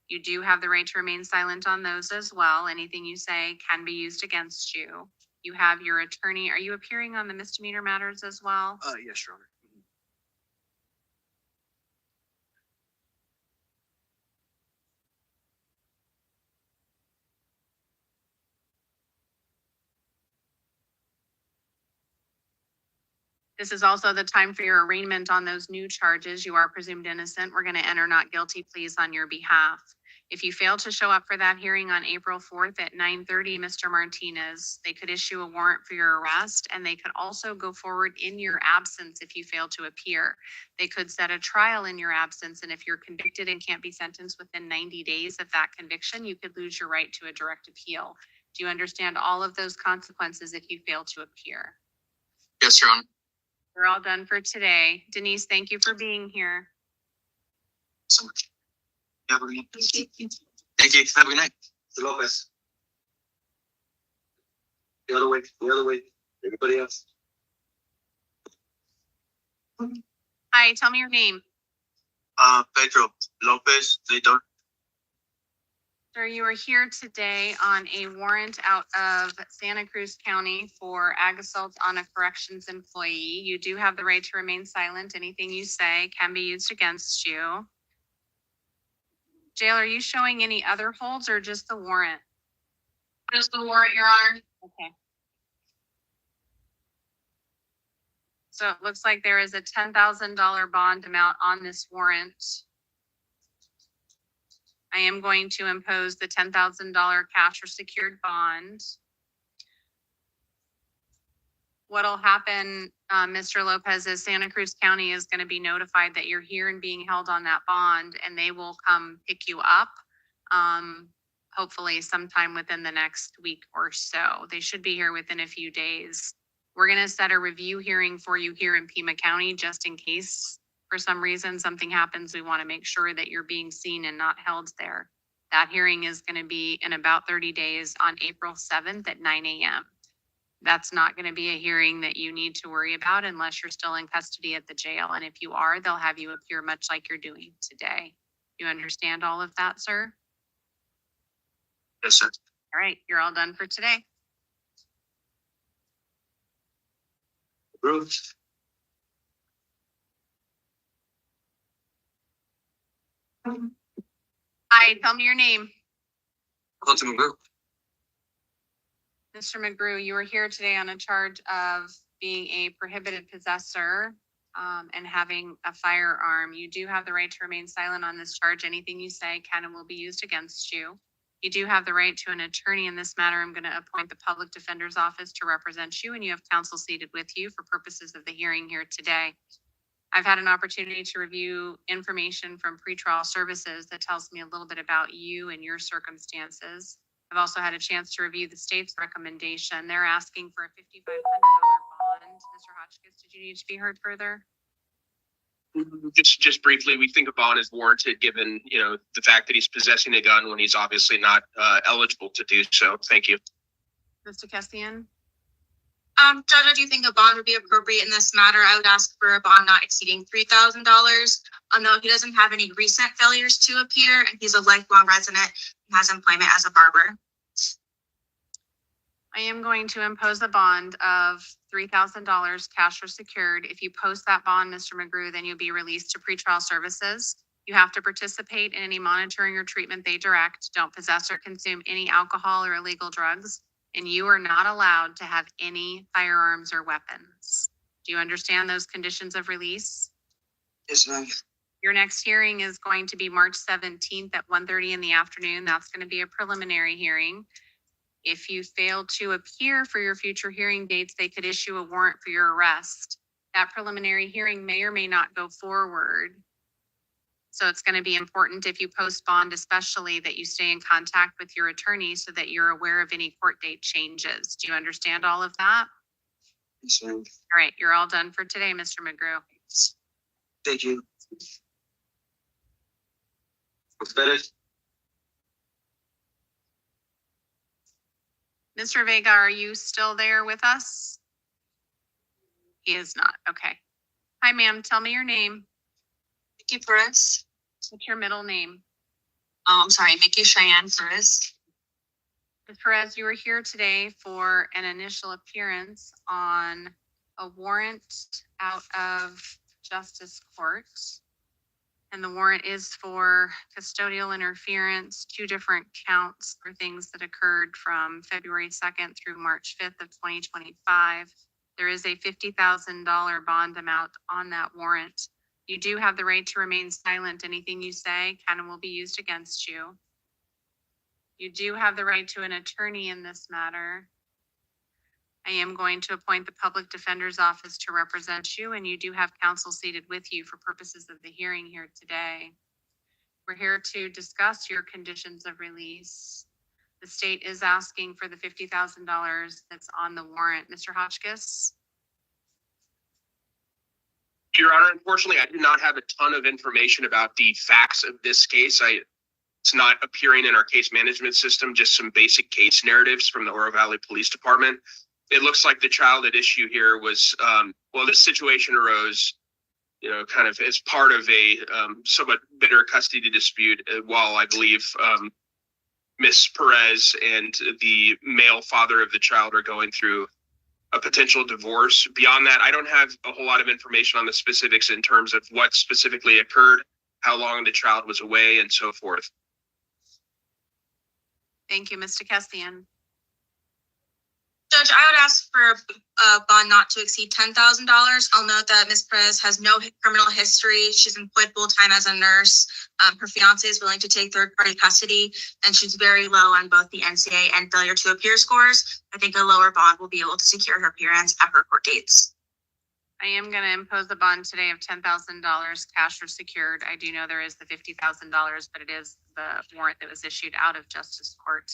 you do have the right to remain silent on those as well. Anything you say can be used against you. You have your attorney. Are you appearing on the misdemeanor matters as well? Yes, Your Honor. This is also the time for your arraignment on those new charges. You are presumed innocent. We're going to enter not guilty pleas on your behalf. If you fail to show up for that hearing on April 4th at 9:30, Mr. Martinez, they could issue a warrant for your arrest, and they could also go forward in your absence if you fail to appear. They could set a trial in your absence, and if you're convicted and can't be sentenced within 90 days of that conviction, you could lose your right to a direct appeal. Do you understand all of those consequences if you fail to appear? Yes, Your Honor. We're all done for today. Denise, thank you for being here. So much. Have a good night. Thank you. Have a good night. Mr. Lopez. The other way, everybody else. Hi, tell me your name. Pedro Lopez, they don't. Sir, you are here today on a warrant out of Santa Cruz County for ag assault on a corrections employee. You do have the right to remain silent. Anything you say can be used against you. Jail, are you showing any other holds or just the warrant? Just the warrant, Your Honor. Okay. So it looks like there is a $10,000 bond amount on this warrant. I am going to impose the $10,000 cash or secured bond. What'll happen, Mr. Lopez, is Santa Cruz County is going to be notified that you're here and being held on that bond, and they will come pick you up. Hopefully sometime within the next week or so. They should be here within a few days. We're going to set a review hearing for you here in Pima County, just in case for some reason something happens. We want to make sure that you're being seen and not held there. That hearing is going to be in about 30 days on April 7th at 9 a.m. That's not going to be a hearing that you need to worry about unless you're still in custody at the jail. And if you are, they'll have you appear much like you're doing today. You understand all of that, sir? Yes, sir. All right, you're all done for today. Bruce. Hi, tell me your name. Colton McGrew. Mr. McGrew, you are here today on a charge of being a prohibited possessor and having a firearm. You do have the right to remain silent on this charge. Anything you say can and will be used against you. You do have the right to an attorney in this matter. I'm going to appoint the public defender's office to represent you, and you have counsel seated with you for purposes of the hearing here today. I've had an opportunity to review information from pretrial services that tells me a little bit about you and your circumstances. I've also had a chance to review the state's recommendation. They're asking for a $5,500 bond. Mr. Hotchkiss, did you need to be heard further? Just briefly, we think a bond is warranted given, the fact that he's possessing a gun when he's obviously not eligible to do so. Thank you. Mr. Kessian? Judge, I do think a bond would be appropriate in this matter. I would ask for a bond not exceeding $3,000. No, he doesn't have any recent failures to appear, and he's a lifelong resident and has employment as a barber. I am going to impose a bond of $3,000 cash or secured. If you post that bond, Mr. McGrew, then you'll be released to pretrial services. You have to participate in any monitoring or treatment they direct. Don't possess or consume any alcohol or illegal drugs. And you are not allowed to have any firearms or weapons. Do you understand those conditions of release? Yes, ma'am. Your next hearing is going to be March 17th at 1:30 in the afternoon. That's going to be a preliminary hearing. If you fail to appear for your future hearing dates, they could issue a warrant for your arrest. That preliminary hearing may or may not go forward. So it's going to be important if you post bond, especially that you stay in contact with your attorney so that you're aware of any court date changes. Do you understand all of that? Yes, ma'am. All right, you're all done for today, Mr. McGrew. Thank you. Finished. Mr. Vega, are you still there with us? He is not. Okay. Hi, ma'am. Tell me your name. Mickey Perez. What's your middle name? I'm sorry, Mickey Cheyenne Perez. Ms. Perez, you are here today for an initial appearance on a warrant out of Justice Court. And the warrant is for custodial interference, 2 different counts for things that occurred from February 2nd through March 5th of 2025. There is a $50,000 bond amount on that warrant. You do have the right to remain silent. Anything you say can and will be used against you. You do have the right to an attorney in this matter. I am going to appoint the public defender's office to represent you, and you do have counsel seated with you for purposes of the hearing here today. We're here to discuss your conditions of release. The state is asking for the $50,000 that's on the warrant. Mr. Hotchkiss? Your Honor, unfortunately, I do not have a ton of information about the facts of this case. It's not appearing in our case management system, just some basic case narratives from the Oro Valley Police Department. It looks like the child at issue here was, this situation arose, kind of as part of a somewhat bitter custody dispute while I believe Miss Perez and the male father of the child are going through a potential divorce. Beyond that, I don't have a whole lot of information on the specifics in terms of what specifically occurred, how long the child was away, and so forth. Thank you, Mr. Kessian. Judge, I would ask for a bond not to exceed $10,000. I'll note that Ms. Perez has no criminal history. She's employed full-time as a nurse. Her fiance is willing to take third-party custody, and she's very low on both the NCA and failure to appear scores. I think a lower bond will be able to secure her appearance at her court dates. I am going to impose a bond today of $10,000 cash or secured. I do know there is the $50,000, but it is the warrant that was issued out of justice court.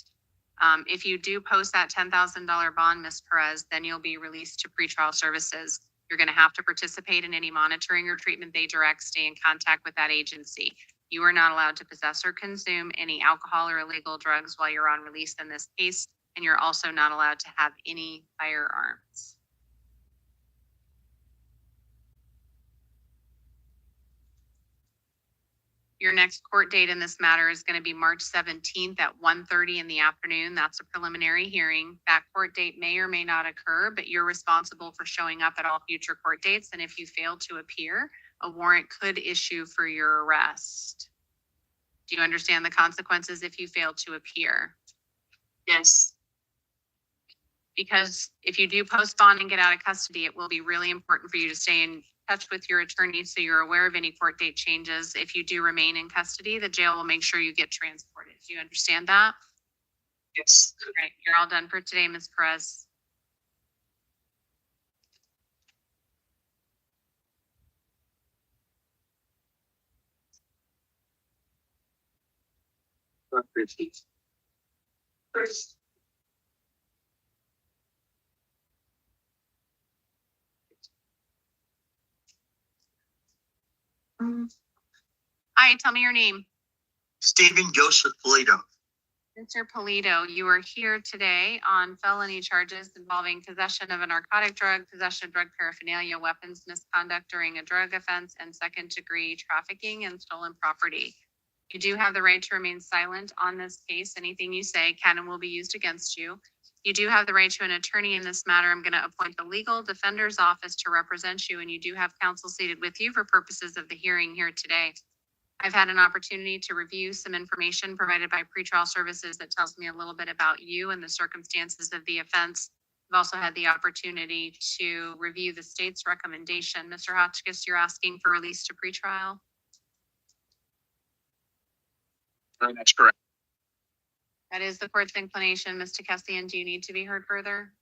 If you do post that $10,000 bond, Ms. Perez, then you'll be released to pretrial services. You're going to have to participate in any monitoring or treatment they direct, stay in contact with that agency. You are not allowed to possess or consume any alcohol or illegal drugs while you're on release in this case, and you're also not allowed to have any firearms. Your next court date in this matter is going to be March 17th at 1:30 in the afternoon. That's a preliminary hearing. That court date may or may not occur, but you're responsible for showing up at all future court dates. And if you fail to appear, a warrant could issue for your arrest. Do you understand the consequences if you fail to appear? Yes. Because if you do postpone and get out of custody, it will be really important for you to stay in touch with your attorney so you're aware of any court date changes. If you do remain in custody, the jail will make sure you get transported. Do you understand that? Yes. All right, you're all done for today, Ms. Perez. First. Hi, tell me your name. Stephen Joseph Polito. Mr. Polito, you are here today on felony charges involving possession of a narcotic drug, possession of drug paraphernalia, weapons misconduct during a drug offense, and second-degree trafficking and stolen property. You do have the right to remain silent on this case. Anything you say can and will be used against you. You do have the right to an attorney in this matter. I'm going to appoint the legal defender's office to represent you, and you do have counsel seated with you for purposes of the hearing here today. I've had an opportunity to review some information provided by pretrial services that tells me a little bit about you and the circumstances of the offense. I've also had the opportunity to review the state's recommendation. Mr. Hotchkiss, you're asking for release to pretrial? That's correct. That is the court's inclination. Mr. Kessian, do you need to be heard further?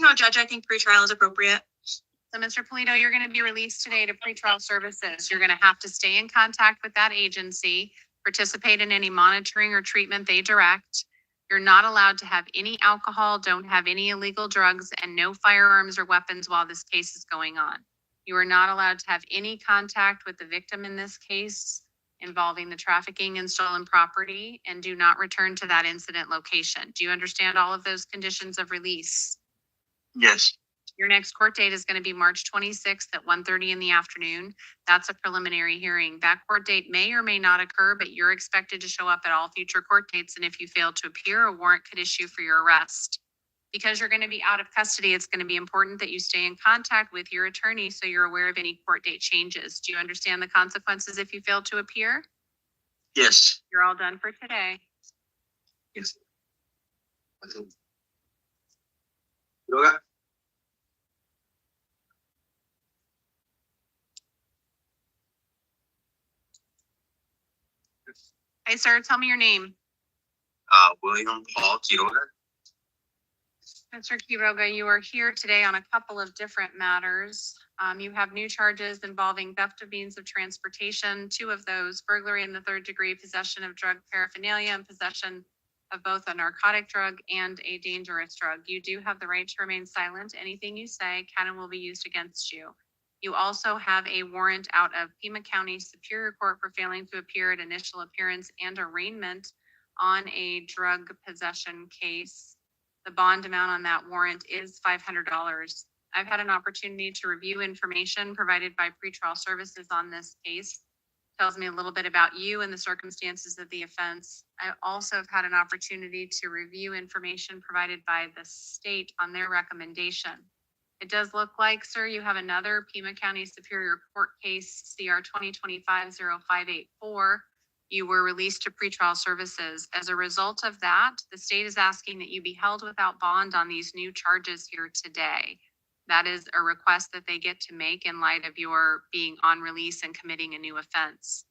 No, Judge, I think pretrial is appropriate. So, Mr. Polito, you're going to be released today to pretrial services. You're going to have to stay in contact with that agency, participate in any monitoring or treatment they direct. You're not allowed to have any alcohol, don't have any illegal drugs, and no firearms or weapons while this case is going on. You are not allowed to have any contact with the victim in this case involving the trafficking and stolen property, and do not return to that incident location. Do you understand all of those conditions of release? Yes. Your next court date is going to be March 26th at 1:30 in the afternoon. That's a preliminary hearing. That court date may or may not occur, but you're expected to show up at all future court dates. And if you fail to appear, a warrant could issue for your arrest. Because you're going to be out of custody, it's going to be important that you stay in contact with your attorney so you're aware of any court date changes. Do you understand the consequences if you fail to appear? Yes. You're all done for today. Yes. Droga. Hi, sir. Tell me your name. William Paul Quiroga. Mr. Quiroga, you are here today on a couple of different matters. You have new charges involving theft of means of transportation. 2 of those, burglary in the 3rd degree, possession of drug paraphernalia, and possession of both a narcotic drug and a dangerous drug. You do have the right to remain silent. Anything you say can and will be used against you. You also have a warrant out of Pima County Superior Court for failing to appear at initial appearance and arraignment on a drug possession case. The bond amount on that warrant is $500. I've had an opportunity to review information provided by pretrial services on this case. Tells me a little bit about you and the circumstances of the offense. I also have had an opportunity to review information provided by the state on their recommendation. It does look like, sir, you have another Pima County Superior Court case, CR 2025-0584. You were released to pretrial services. As a result of that, the state is asking that you be held without bond on these new charges here today. That is a request that they get to make in light of your being on release and committing a new offense.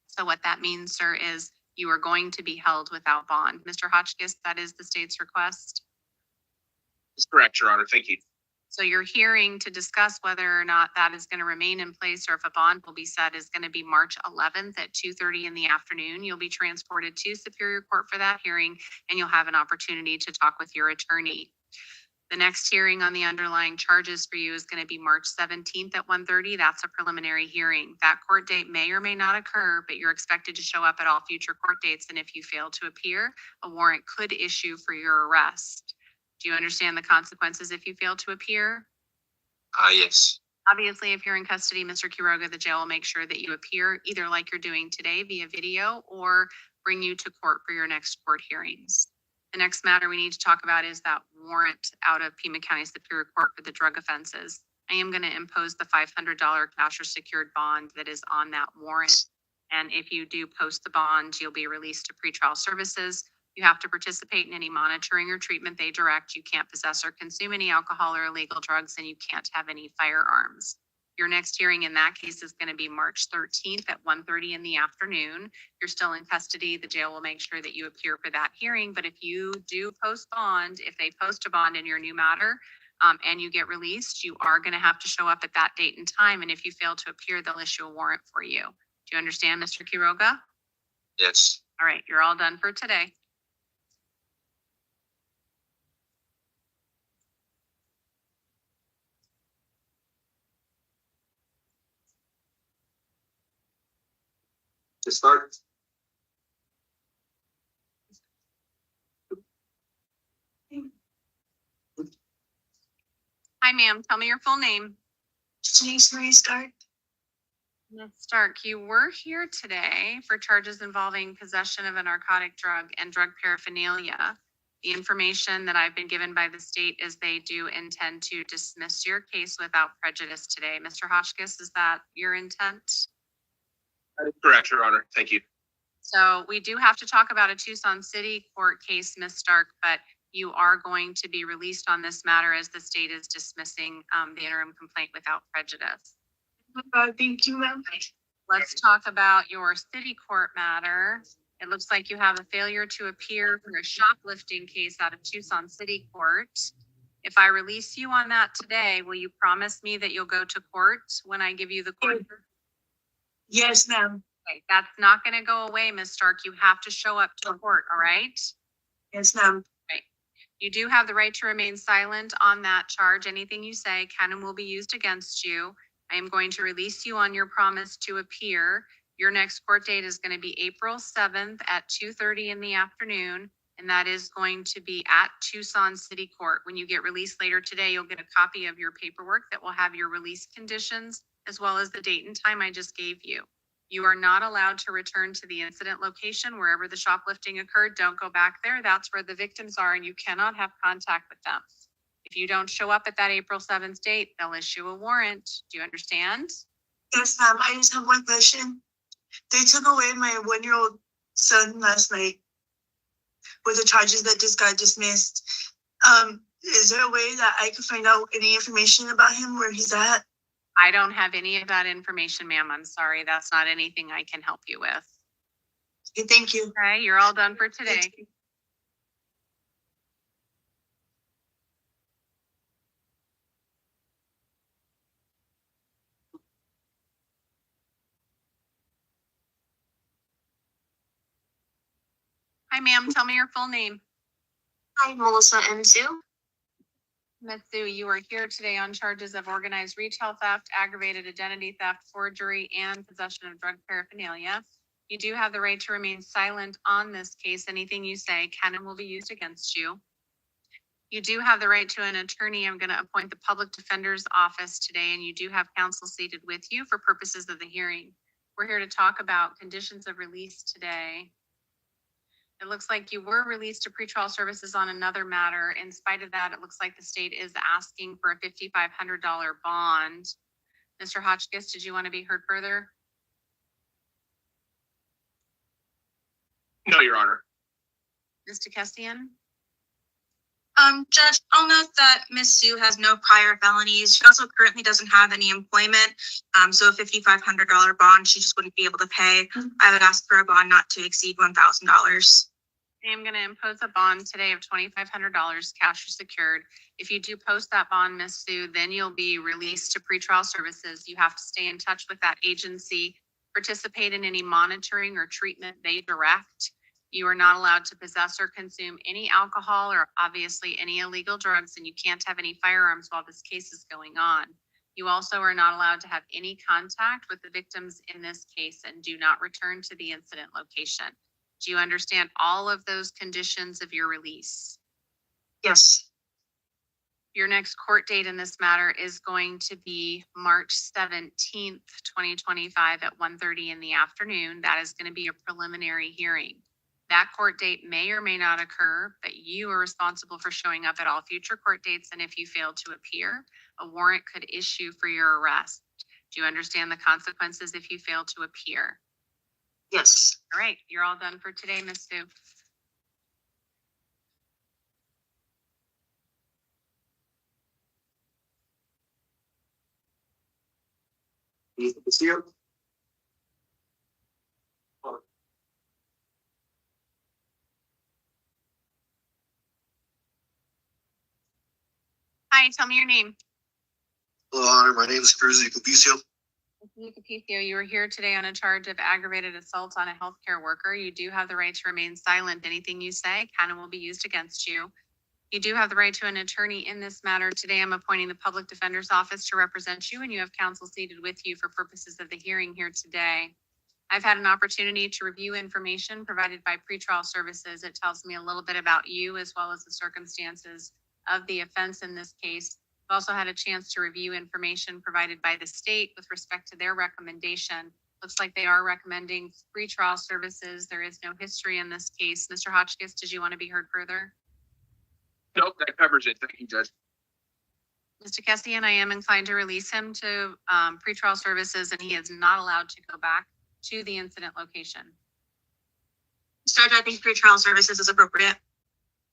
So what that means, sir, is you are going to be held without bond. Mr. Hotchkiss, that is the state's request. That's correct, Your Honor. Thank you. So your hearing to discuss whether or not that is going to remain in place or if a bond will be set is going to be March 11th at 2:30 in the afternoon. You'll be transported to Superior Court for that hearing, and you'll have an opportunity to talk with your attorney. The next hearing on the underlying charges for you is going to be March 17th at 1:30. That's a preliminary hearing. That court date may or may not occur, but you're expected to show up at all future court dates. And if you fail to appear, a warrant could issue for your arrest. Do you understand the consequences if you fail to appear? Yes. Obviously, if you're in custody, Mr. Quiroga, the jail will make sure that you appear either like you're doing today via video or bring you to court for your next court hearings. The next matter we need to talk about is that warrant out of Pima County Superior Court for the drug offenses. I am going to impose the $500 cash or secured bond that is on that warrant. And if you do post the bond, you'll be released to pretrial services. You have to participate in any monitoring or treatment they direct. You can't possess or consume any alcohol or illegal drugs, and you can't have any firearms. Your next hearing in that case is going to be March 13th at 1:30 in the afternoon. You're still in custody. The jail will make sure that you appear for that hearing. But if you do post bond, if they post a bond in your new matter and you get released, you are going to have to show up at that date and time. And if you fail to appear, they'll issue a warrant for you. Do you understand, Mr. Quiroga? Yes. All right, you're all done for today. To start, Hi, ma'am. Tell me your full name. James Marie Stark. Ms. Stark, you were here today for charges involving possession of a narcotic drug and drug paraphernalia. The information that I've been given by the state is they do intend to dismiss your case without prejudice today. Mr. Hotchkiss, is that your intent? That is correct, Your Honor. Thank you. So we do have to talk about a Tucson City court case, Ms. Stark, but you are going to be released on this matter as the state is dismissing the interim complaint without prejudice. Thank you, ma'am. Let's talk about your city court matter. It looks like you have a failure to appear for a shoplifting case out of Tucson City Court. If I release you on that today, will you promise me that you'll go to court when I give you the court? Yes, ma'am. Okay, that's not going to go away, Ms. Stark. You have to show up to court, all right? Yes, ma'am. Right. You do have the right to remain silent on that charge. Anything you say can and will be used against you. I am going to release you on your promise to appear. Your next court date is going to be April 7th at 2:30 in the afternoon, and that is going to be at Tucson City Court. When you get released later today, you'll get a copy of your paperwork that will have your release conditions as well as the date and time I just gave you. You are not allowed to return to the incident location wherever the shoplifting occurred. Don't go back there. That's where the victims are, and you cannot have contact with them. If you don't show up at that April 7th date, they'll issue a warrant. Do you understand? Yes, ma'am. I just have one question. They took away my 1-year-old son last night with the charges that just got dismissed. Is there a way that I could find out any information about him, where he's at? I don't have any of that information, ma'am. I'm sorry. That's not anything I can help you with. Okay, thank you. Okay, you're all done for today. Hi, ma'am. Tell me your full name. Hi, Melissa M. Sue. Ms. Sue, you are here today on charges of organized retail theft, aggravated identity theft, forgery, and possession of drug paraphernalia. You do have the right to remain silent on this case. Anything you say can and will be used against you. You do have the right to an attorney. I'm going to appoint the public defender's office today, and you do have counsel seated with you for purposes of the hearing. We're here to talk about conditions of release today. It looks like you were released to pretrial services on another matter. In spite of that, it looks like the state is asking for a $5,500 bond. Mr. Hotchkiss, did you want to be heard further? No, Your Honor. Mr. Kestian? Judge, I'll note that Ms. Sue has no prior felonies. She also currently doesn't have any employment. So a $5,500 bond, she just wouldn't be able to pay. I would ask for a bond not to exceed $1,000. I am going to impose a bond today of $2,500, cash or secured. If you do post that bond, Ms. Sue, then you'll be released to pretrial services. You have to stay in touch with that agency, participate in any monitoring or treatment they direct. You are not allowed to possess or consume any alcohol or obviously any illegal drugs, and you can't have any firearms while this case is going on. You also are not allowed to have any contact with the victims in this case and do not return to the incident location. Do you understand all of those conditions of your release? Yes. Your next court date in this matter is going to be March 17th, 2025 at 1:30 in the afternoon. That is going to be a preliminary hearing. That court date may or may not occur, but you are responsible for showing up at all future court dates. And if you fail to appear, a warrant could issue for your arrest. Do you understand the consequences if you fail to appear? Yes. All right, you're all done for today, Ms. Sue. Hi, tell me your name. Hello, Honor. My name is Cruz Capicio. Capicio, you are here today on a charge of aggravated assault on a healthcare worker. You do have the right to remain silent. Anything you say can and will be used against you. You do have the right to an attorney in this matter. Today, I'm appointing the public defender's office to represent you, and you have counsel seated with you for purposes of the hearing here today. I've had an opportunity to review information provided by pretrial services. It tells me a little bit about you as well as the circumstances of the offense in this case. I've also had a chance to review information provided by the state with respect to their recommendation. Looks like they are recommending pretrial services. There is no history in this case. Mr. Hotchkiss, did you want to be heard further? Nope, that covers it. Thank you, Judge. Mr. Kessian, I am inclined to release him to pretrial services, and he is not allowed to go back to the incident location. Judge, I think pretrial services is appropriate.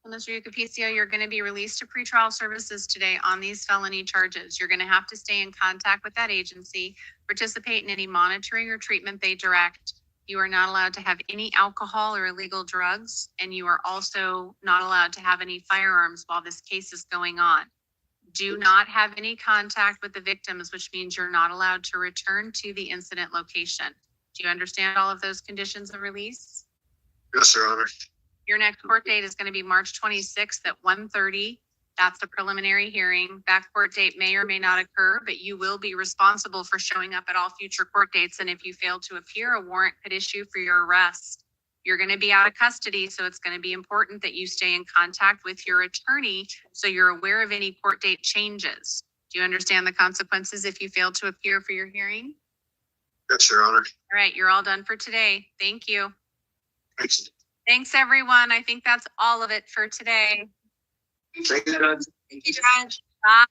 Well, Mr. Capicio, you're going to be released to pretrial services today on these felony charges. You're going to have to stay in contact with that agency, participate in any monitoring or treatment they direct. You are not allowed to have any alcohol or illegal drugs, and you are also not allowed to have any firearms while this case is going on. Do not have any contact with the victims, which means you're not allowed to return to the incident location. Do you understand all of those conditions of release? Yes, Your Honor. Your next court date is going to be March 26th at 1:30. That's the preliminary hearing. That court date may or may not occur, but you will be responsible for showing up at all future court dates. And if you fail to appear, a warrant could issue for your arrest. You're going to be out of custody, so it's going to be important that you stay in contact with your attorney so you're aware of any court date changes. Do you understand the consequences if you fail to appear for your hearing? Yes, Your Honor. All right, you're all done for today. Thank you. Thanks. Thanks, everyone. I think that's all of it for today. Thank you, Judge. Thank you, Judge. Bye.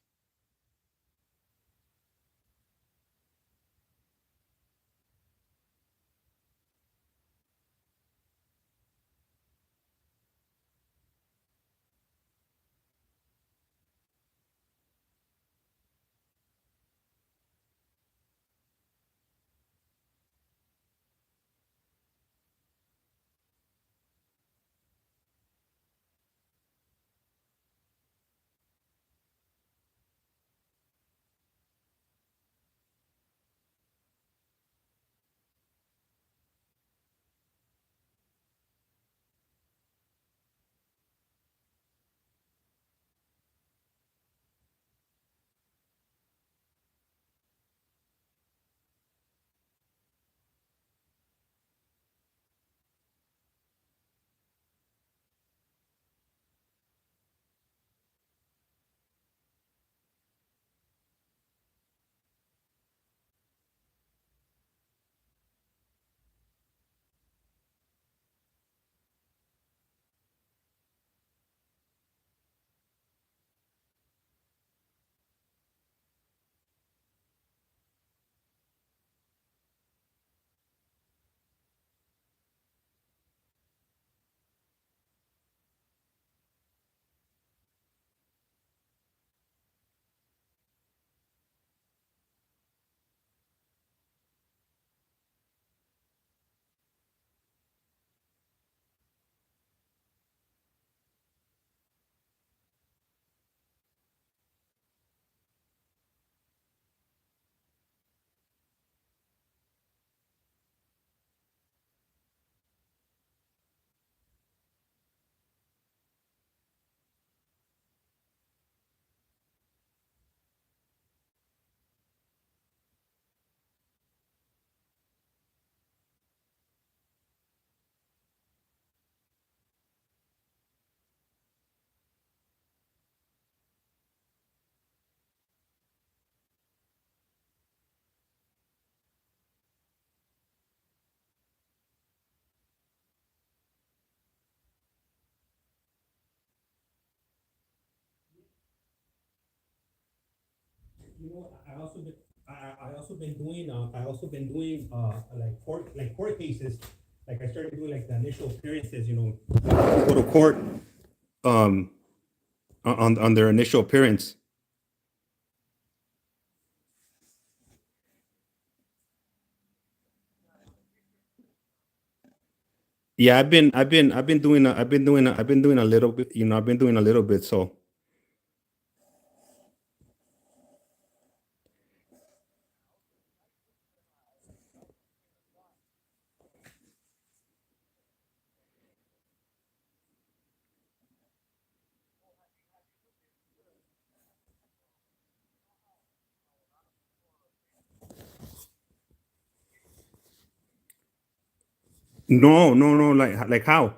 you know, I also been doing like court cases. Like I started doing like the initial appearances, you know, go to court on their initial appearance. Yeah, I've been doing a little bit, you know, I've been doing a little bit, so. No, like how?